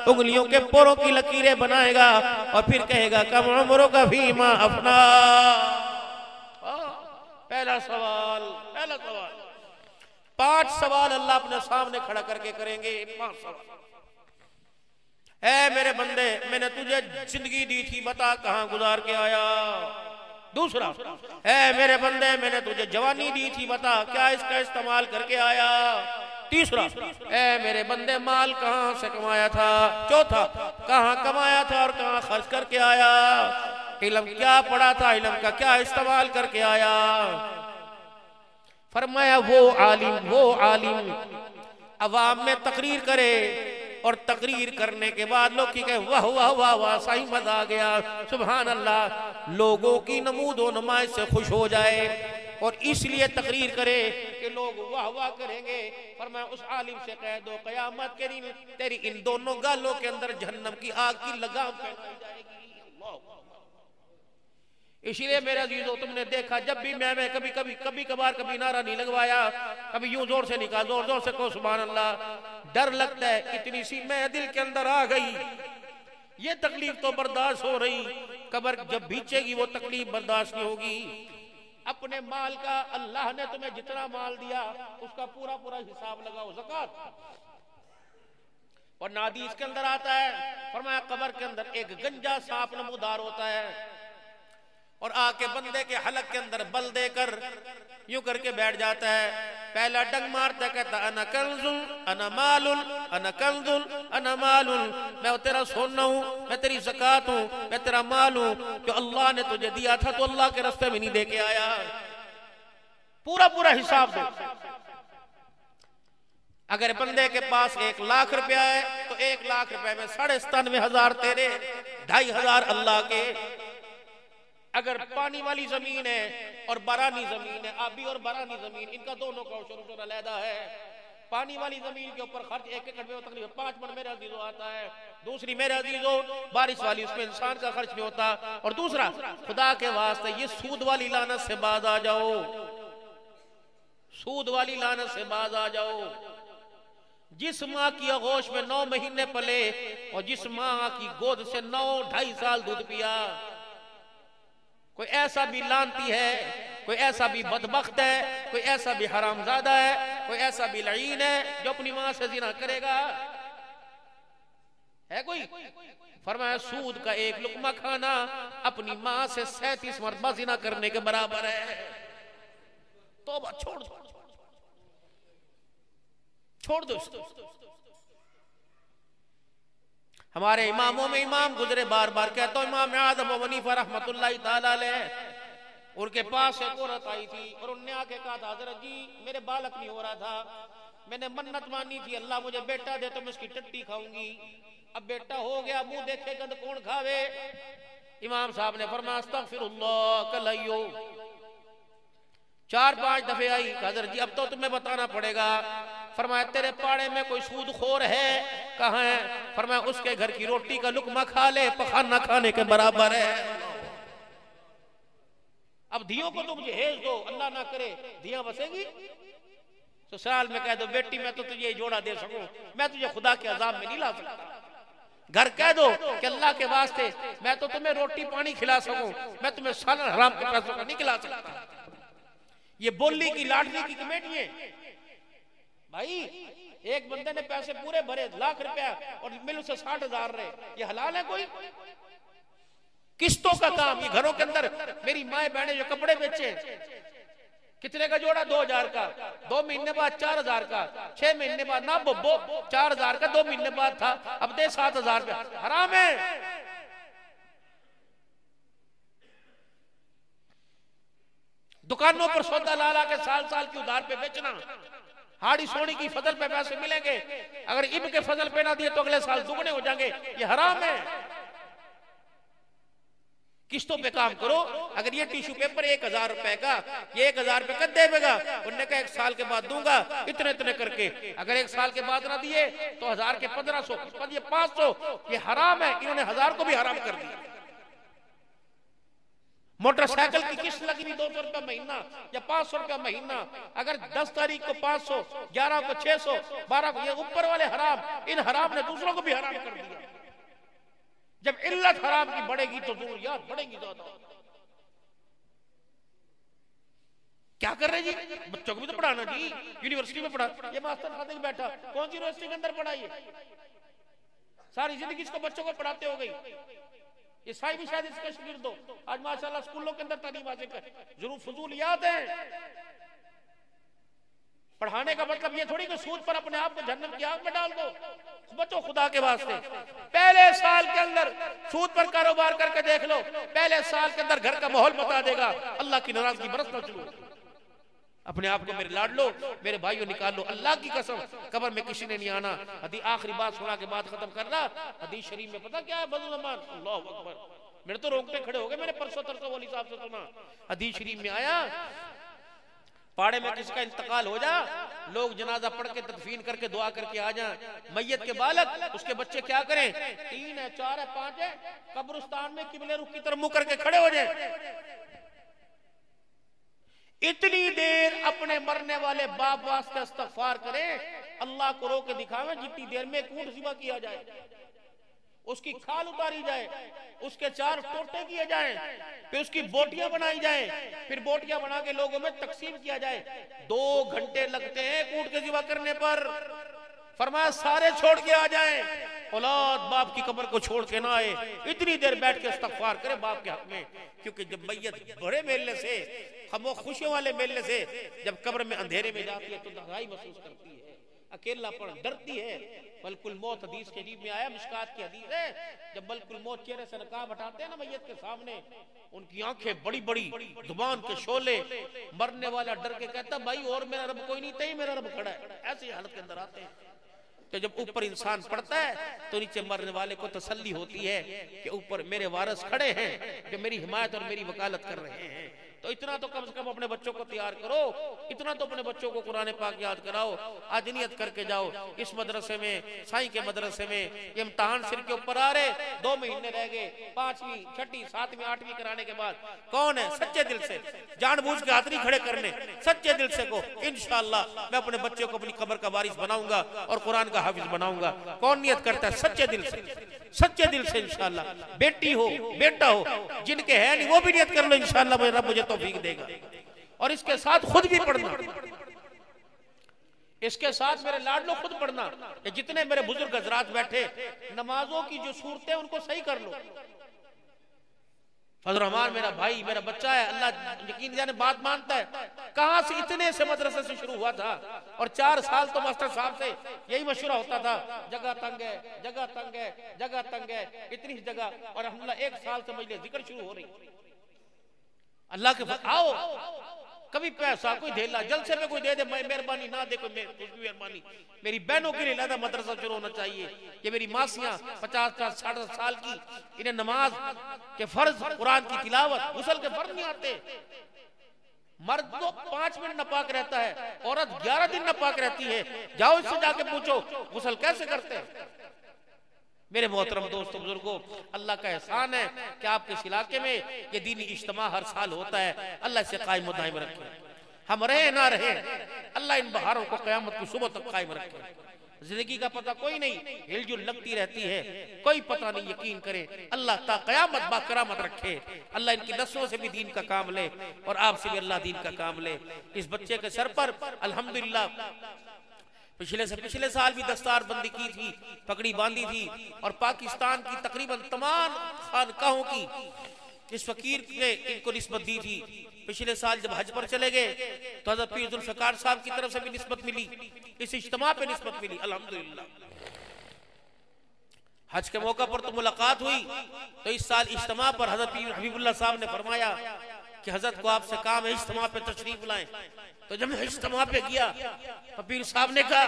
उंगलियों के पोरों की लकीरें बनाएगा और फिर कहेगा कम उम्र का फीमा अपना। पहला सवाल, पहला सवाल, 5 सवाल अल्लाह अपने सामने खड़ा करके करेंगे। 5 सवाल। ऐ मेरे बंदे मैंने तुझे जिंदगी दी थी, बता कहां गुजार के आया। दूसरा, ऐ मेरे बंदे मैंने तुझे जवानी दी थी, बता क्या इसका इस्तेमाल करके आया। तीसरा, ऐ मेरे बंदे माल कहां से कमाया था। चौथा, कहां कमाया था और कहां खर्च करके आया। इल्म क्या पढ़ा था, इल्म का क्या इस्तेमाल करके आया। फरमाया वो आलिम अवाम में तकरीर करे और तकरीर करने के बाद लोग की कहे वाह वाह वाह वाह सही मजा आ गया, सुभान अल्लाह, लोगों की नमूदो नुमाइश से खुश हो जाए और इसलिए तकरीर करे कि लोग वाह वाह करेंगे। पर मैं उस आलिम से कह दो कयामत के दिन तेरी इन दोनों गालों के अंदर जहन्नम की आग की लगाम फैलाई जाएगी। इसलिए मेरे अजीजों तुमने देखा जब भी मैं कभी कभी नारा नहीं लगवाया, कभी यूं जोर से निकाल, जोर से कहो सुभान अल्लाह। डर लगता है इतनी सी मैं दिल के अंदर आ गई, ये तकलीफ तो बर्दाश्त हो रही, कब्र जब बीचेगी वो तकलीफ बर्दाश्त नहीं होगी। अपने माल का अल्लाह ने तुम्हें जितना माल दिया उसका पूरा पूरा हिसाब लगाओ, ज़कात। और नादीस के अंदर आता है, फरमाया कब्र के अंदर एक गंजा सांप नमूदार होता है और आके बंदे के हलक के अंदर बल देकर यूं करके बैठ जाता है। पहला डंग मारता, कहता अना कंजुल अना मालुल अना कंजुल अना मालुल, मैं तेरा सोना हूं, मैं तेरी ज़कात हूं, मैं तेरा माल हूं जो अल्लाह ने तुझे दिया था तो अल्लाह के रास्ते में नहीं दे के आया। पूरा पूरा हिसाब दो। अगर बंदे के पास 1 लाख रुपया है तो 1 लाख रुपए में 97,500 तेरे, 2,500 अल्लाह के। अगर पानी वाली जमीन है और बरानी जमीन है, आबी और बरानी जमीन, इनका दोनों का उशर अलहदा है। पानी वाली जमीन के ऊपर खर्च 1 एकड़ में तकरीबन 5 मन मेरे अजीजों आता है। दूसरी मेरे अजीजों बारिश वाली, उसमें इंसान का खर्च नहीं होता। और दूसरा, खुदा के वास्ते ये सूद वाली लानत से बाज आ जाओ, सूद वाली लानत से बाज आ जाओ। जिस माँ की आगोश में 9 महीने पले और जिस माँ की गोद से 9-2.5 साल दूध पिया, कोई ऐसा भी लानती है, कोई ऐसा भी बदबख्त है, कोई ऐसा भी हरामजादा है, कोई ऐसा भी लईन है जो अपनी माँ से जिना करेगा? है कोई? फरमाया सूद का 1 लुकमा खाना अपनी माँ से 37 मरतबा जिना करने के बराबर है। तौबा छोड़ दो, छोड़ दो इसको। हमारे इमामों में इमाम गुजरे, बार बार कहता हूं, इमाम आज़म अबू हनीफा रहमतुल्लाह ताला अलैह, उनके पास एक औरत आई थी और उन्होंने आके कहा था, हज़रत जी मेरे बालक नहीं हो रहा था, मैंने मन्नत मानी थी अल्लाह मुझे बेटा दे तो मैं उसकी टट्टी खाऊंगी। अब बेटा हो गया, मुंह देखे गंद कौन खावे? इमाम साहब ने फरमाया अस्तगफिरुल्लाह कलयो। 4-5 दफे आई, हज़रत जी अब तो तुम्हें बताना पड़ेगा। फरमाया तेरे पाड़े में कोई सूदखोर है? कहाँ है? फरमाया उसके घर की रोटी का लुकमा खा ले, पखाना खाने के बराबर है। अब धियों को तुम जहेज दो, अल्लाह ना करे धिया बसेगी। ससुराल में कह दो बेटी मैं तो तुझे जोड़ा दे सकूं, मैं तुझे खुदा के अजाब में नहीं ला सकता। घर कह दो कि अल्लाह के वास्ते मैं तो तुम्हें रोटी पानी खिला सकूं, मैं तुम्हें सालन हराम के पैसों का नहीं खिला सकता। ये बोली की लाटरी की कमेटी है भाई। एक बंदे ने पैसे पूरे भरे, 1 लाख रुपया, और मिल उसे 60,000 रहे। ये हलाल है कोई? किस्तों का काम। ये घरों के अंदर मेरी माए बहने जो कपड़े बेचे, कितने का जोड़ा? 2,000 का, 2 महीने बाद 4,000 का, 6 महीने बाद ना बब्बो 4,000 का 2 महीने बाद था, अब दे 7,000 रुपया। हराम है। दुकानों पर सौदा ला के साल की उधार पे बेचना। हाड़ी सोनी की फसल पे पैसे मिलेंगे, अगर इब के फसल पे ना दिए तो अगले साल दुगने हो जाएंगे। ये हराम है। किस्तों पे काम करो। अगर ये टिश्यू पेपर 1,000 रुपए का, ये 1,000 रुपए कब देगा? उन्होंने कहा 1 साल के बाद दूंगा, इतने इतने करके। अगर 1 साल के बाद ना दिए तो 1000 के 1500, ये 500। ये हराम है। इन्होंने 1000 को भी हराम कर दिया। मोटरसाइकिल की किस्त लगी हुई 200 रुपया महीना या 500 रुपया महीना, अगर 10 तारीख को 500, 11 को 600, 12 को, ये ऊपर वाले हराम। इन हराम ने दूसरों को भी हराम कर दिया। जब इल्लत हराम की बढ़ेगी तो ज़रूरियात बढ़ेंगी ज्यादा। क्या कर रहे जी? बच्चों को भी तो पढ़ाना जी, यूनिवर्सिटी में पढ़ा। ये मास्टर खाते ही बैठा, कौन सी यूनिवर्सिटी के अंदर पढ़ाइए? सारी जिंदगी इसको बच्चों को पढ़ाते हो गई। ये साहिब शायद इसका शिगिर दो। आज माशाल्लाह स्कूलों के अंदर तालीम हासिल कर, जरूर फजूलियात है। पढ़ाने का मतलब ये थोड़ी कि सूद पर अपने आप को जहन्नम की आग में डाल दो। बच्चों खुदा के वास्ते पहले साल के अंदर सूद पर कारोबार करके देख लो, पहले साल के अंदर घर का माहौल बता देगा, अल्लाह की नाराजगी बरसना शुरू। अपने आप को मेरे लाड लो, मेरे भाइयों निकाल लो, अल्लाह की कसम कब्र में किसी ने नहीं आना। आखिरी बात सुना के बाद खत्म करना। हदीस शरीफ में पता क्या है? बदलमान अल्लाहु अकबर। मेरे तो रोंगटे खड़े हो गए। मैंने परसों तरसों वाली साहब से सुना, हदीस शरीफ में आया पाड़े में किसका इंतकाल हो जा, लोग जनाजा पढ़ के तदफीन करके दुआ करके आ जाए। मैयत के बालक उसके बच्चे क्या करें? 3 है, 4 है, 5 है, कब्रिस्तान में किबले रुख की तरफ मुंह करके खड़े हो जाए। इतनी देर अपने मरने वाले बाप वास्ते इस्तगफार करें, अल्लाह को रो के दिखावे। जितनी देर में एक ऊंट ज़िबा किया जाए, उसकी खाल उतारी जाए, उसके 4 टोटे किए जाएं, फिर उसकी बोटियां बनाई जाएं, फिर बोटियां बना के लोगों में तकसीम किया जाए। 2 घंटे लगते हैं ऊंट के ज़िबा करने पर। फरमाया सारे छोड़ के आ जाएं, औलाद बाप की कब्र को छोड़ के ना आए। इतनी देर बैठ के इस्तगफार करे बाप के हक में, क्योंकि जब मैयत बड़े मेलने से, खुशियों वाले मेलने से जब कब्र में अंधेरे में जाती है तो तन्हाई महसूस करती है। अकेलापन डरती है। मलकुल मौत हदीस के अजीब में आया, मिशकात की हदीस है, जब मलकुल मौत चेहरे से नकाब हटाते हैं ना मैयत के सामने, उनकी आंखें बड़ी बड़ी, जुबान के शोले, मरने वाला डर के कहता भाई और मेरा रब कोई नहीं, तई मेरा रब खड़ा है। ऐसी हालत के अंदर आते हैं। तो जब ऊपर इंसान पड़ता है तो नीचे मरने वाले को तसल्ली होती है कि ऊपर मेरे वारिस खड़े हैं जो मेरी हिमायत और मेरी वकालत कर रहे हैं। तो इतना तो कम से कम अपने बच्चों को तैयार करो, इतना तो अपने बच्चों को कुरान पाक याद कराओ। आज नियत करके जाओ इस मदरसे में, साईं के मदरसे में ये इम्तिहान सिर के ऊपर आ रहे, 2 महीने रह गए, 5वीं 6वीं 7वीं 8वीं कराने के बाद कौन है सच्चे दिल से जानबूझ के हाथ नहीं खड़े करने, सच्चे दिल से को इंशाअल्लाह मैं अपने बच्चों को अपनी कब्र का वारिस बनाऊंगा और कुरान का हाफिज बनाऊंगा। कौन नियत करता है सच्चे दिल से, सच्चे दिल से इंशाअल्लाह। बेटी हो बेटा हो, जिनके है नहीं वो भी नियत कर लो इंशाअल्लाह मेरा रब मुझे तौफीक देगा। और इसके साथ खुद भी पढ़ना, इसके साथ मेरे लाडलो खुद पढ़ना। जितने मेरे बुजुर्ग हजरात बैठे, नमाजों की जो सूरतें उनको सही कर लो। फजल रहमान मेरा भाई, मेरा बच्चा है, अल्लाह यकीन जाने बात मानता है। कहां से इतने से मदरसे से शुरू हुआ था और 4 साल तो मास्टर साहब से यही मशवरा होता था, जगह तंग है, जगह तंग है, जगह तंग है, इतनी जगह। और अल्हम्दुलिल्लाह 1 साल से मजलिस जिक्र शुरू हो रही। अल्लाह के आओ, कभी पैसा कोई धेला जलसे में कोई दे दे, मेहरबानी ना दे कोई मेहरबानी। मेरी बहनों के लिए लादा मदरसा शुरू होना चाहिए। ये मेरी मासियां 50-60 साल की, इन्हें नमाज के फर्ज, कुरान की तिलावत, गुस्ल के फर्ज नहीं आते। मर्द तो 5 मिनट नापाक रहता है, औरत 11 दिन नापाक रहती है। जाओ इससे जाके पूछो गुस्ल कैसे करते हैं। मेरे मोहतरम दोस्तों बुजुर्गों, अल्लाह का एहसान है कि आपके इस इलाके में ये दीनी इज्तिमा हर साल होता है। अल्लाह इसे कायम दायम रखे, हम रहे ना रहे, अल्लाह इन बहारों को क़यामत की सुबह तक कायम रखे। जिंदगी का पता कोई नहीं, हिलजुल लगती रहती है, कोई पता नहीं। यकीन करें अल्लाह ता क़यामत बाकरामत रखे। अल्लाह इनकी नस्लों से भी दीन का काम ले और आपसे भी अल्लाह दीन का काम ले। इस बच्चे के सर पर अल्हम्दुलिल्लाह पिछले साल भी दस्तार बंदी की थी, पगड़ी बांधी थी। और पाकिस्तान की तकरीबन तमाम खानकाहों की इस फकीर ने इनको निस्बत दी थी। पिछले साल जब हज पर चले गए तो हज़रत पीर जुल्फ़िकार साहब की तरफ से भी निस्बत मिली, इस इज्तिमा पे निस्बत मिली अल्हम्दुलिल्लाह। हज के मौका पर तो मुलाकात हुई, तो इस साल इज्तिमा पर हज़रत पीर हबीबुल्लाह साहब ने फरमाया कि हज़रत को आपसे काम है इज्तिमा पे तशरीफ लाएं। तो जब मैं इज्तिमा पे गया तो पीर साहब ने कहा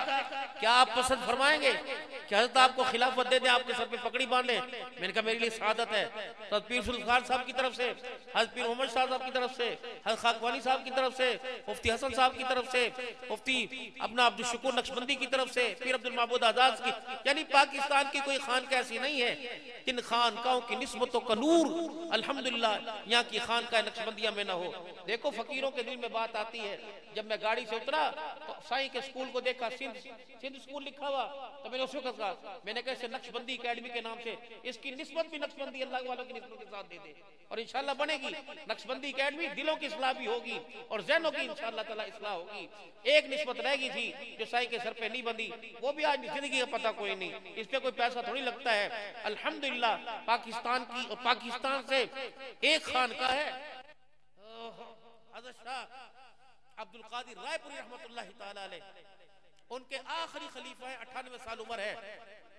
क्या आप पसंद फरमाएंगे कि हज़रत आपको खिलाफत दे दे, आपके सर पे पगड़ी बांधे। मैंने कहा मेरे लिए सआदत है। तो पीर जुल्फ़िकार साहब की तरफ से, हज़रत पीर मोहम्मद साहब की तरफ से, हज़रत खाकवानी साहब की तरफ से, मुफ्ती हसन साहब की तरफ से, मुफ्ती अपना अब्दुल शुकूर नक्शबंदी की तरफ से, पीर अब्दुल महमूद आजाद की, यानी पाकिस्तान की कोई खानका ऐसी नहीं है जिन खानकाओं की निस्बतों का नूर अल्हम्दुलिल्लाह यहाँ की खानका नक्शबंदिया में न हो। देखो फकीरों के दिल में बात आती है। जब मैं गाड़ी से उतरा तो साईं के स्कूल को देखा, सिंध स्कूल लिखा हुआ, तो मैंने उस वक्त कहा, मैंने कहा नक्शबंदी एकेडमी के नाम से इसकी निस्बत भी नक्शबंदी अल्लाह वालों की निस्बत के साथ दे दे और इंशाल्लाह बनेगी नक्शबंदी एकेडमी। दिलों की इस्लाह भी होगी और ज़हनों की इंशाल्लाह ताला इस्लाह होगी। एक निस्बत रह गई थी जो साईं के सर पे नहीं बंधी, वो भी आज जिंदगी का पता कोई नहीं, इस पे कोई पैसा थोड़ी लगता है। अल्हम्दुलिल्लाह पाकिस्तान की और पाकिस्तान से एक खानका है, हज़रत शाह अब्दुल कादिर रायपुरी रहमतुल्लाहि ताला अलैह, उनके आखिरी खलीफा है, 98 साल उम्र है,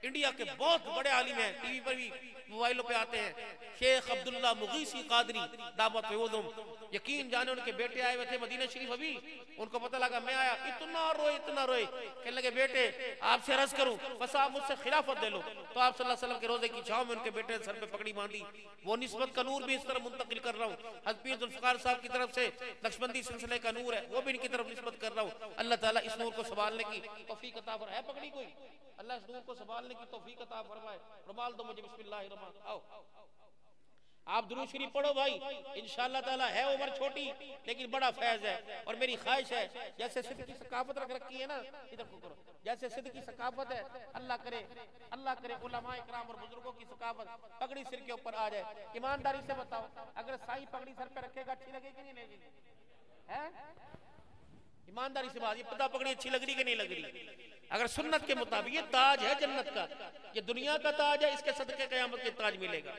इंडिया के बहुत बड़े आलिम हैं, टीवी पर भी मोबाइलों पे आते हैं, शेख अब्दुल्ला मुगीसी कादरी दावत फैज़ुम। यकीन जाने उनके बेटे आए हुए थे मदीना शरीफ, अभी उनको पता लगा मैं आया, इतना रोए कहने लगे बेटे आपसे अर्ज करूं बस आप मुझसे खिलाफत दे लो। तो आप सल्लल्लाहु अलैहि वसल्लम के रोजे की छांव में उनके बेटे सर पे पगड़ी बांधी। वो निस्बत का नूर भी इस तरह मुंतकिल कर रहा हूँ। हज़रत पीर जुल्फ़िकार साहब की तरफ से नक्शबंदी सिलसिले का नूर है, वो भी इनकी तरफ निस्बत कर रहा हूँ। अल्लाह ताला इस नूर को संभालने की तौफीक अता फरमाए। है पगड़ी कोई? अल्लाह इस नूर को संभालने की तौफीक अता फरमाए। रुमाल दो मुझे, बिस्मिल्लाहिर्रहमान। आओ आप दुरूद शरीफ पढ़ो भाई, इंशाअल्लाह ताला। है उम्र छोटी लेकिन बड़ा फैज है। और मेरी ख्वाहिश है जैसे सिद्ध की सकाफत रख रखी है ना, इधर को करो, जैसे सिद्ध की सकाफत है, अल्लाह करे उलमा इकराम और बुजुर्गों की सकाफत पगड़ी सिर के ऊपर आ जाए। ईमानदारी से बताओ अगर साईं पगड़ी सर पे रखेगा अच्छी लगेगी नहीं लगेगी? है ईमानदारी से बात, ये पता पगड़ी अच्छी लग रही कि नहीं लग रही? अगर सुन्नत के मुताबिक ये ताज है जन्नत का, ये दुनिया का ताज है, इसके सदके क़यामत के ताज मिलेगा।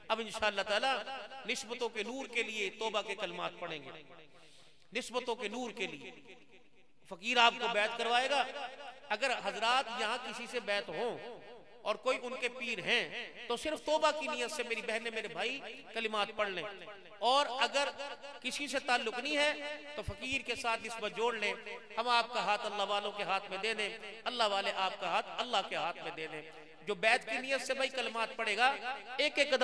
अब इंशाअल्लाह ताला निस्बतों के नूर के लिए तौबा के कलमात पढ़ेंगे, निस्बतों के नूर के लिए। फकीर आपको बैत करवाएगा। अगर हजरात यहाँ किसी से बैत हो और कोई उनके पीर हैं तो सिर्फ तौबा की नियत से मेरी बहनें मेरे भाई कलिमात पढ़ लें, और अगर किसी से ताल्लुक नहीं है तो फकीर के साथ निस्बत जोड़ लें। हम आपका हाथ अल्लाह वालों के हाथ में दे दें, अल्लाह वाले आपका हाथ अल्लाह के हाथ में दे दें। जो बैत की नियत से भाई कलिमात पढ़ेगा, एक एक कदम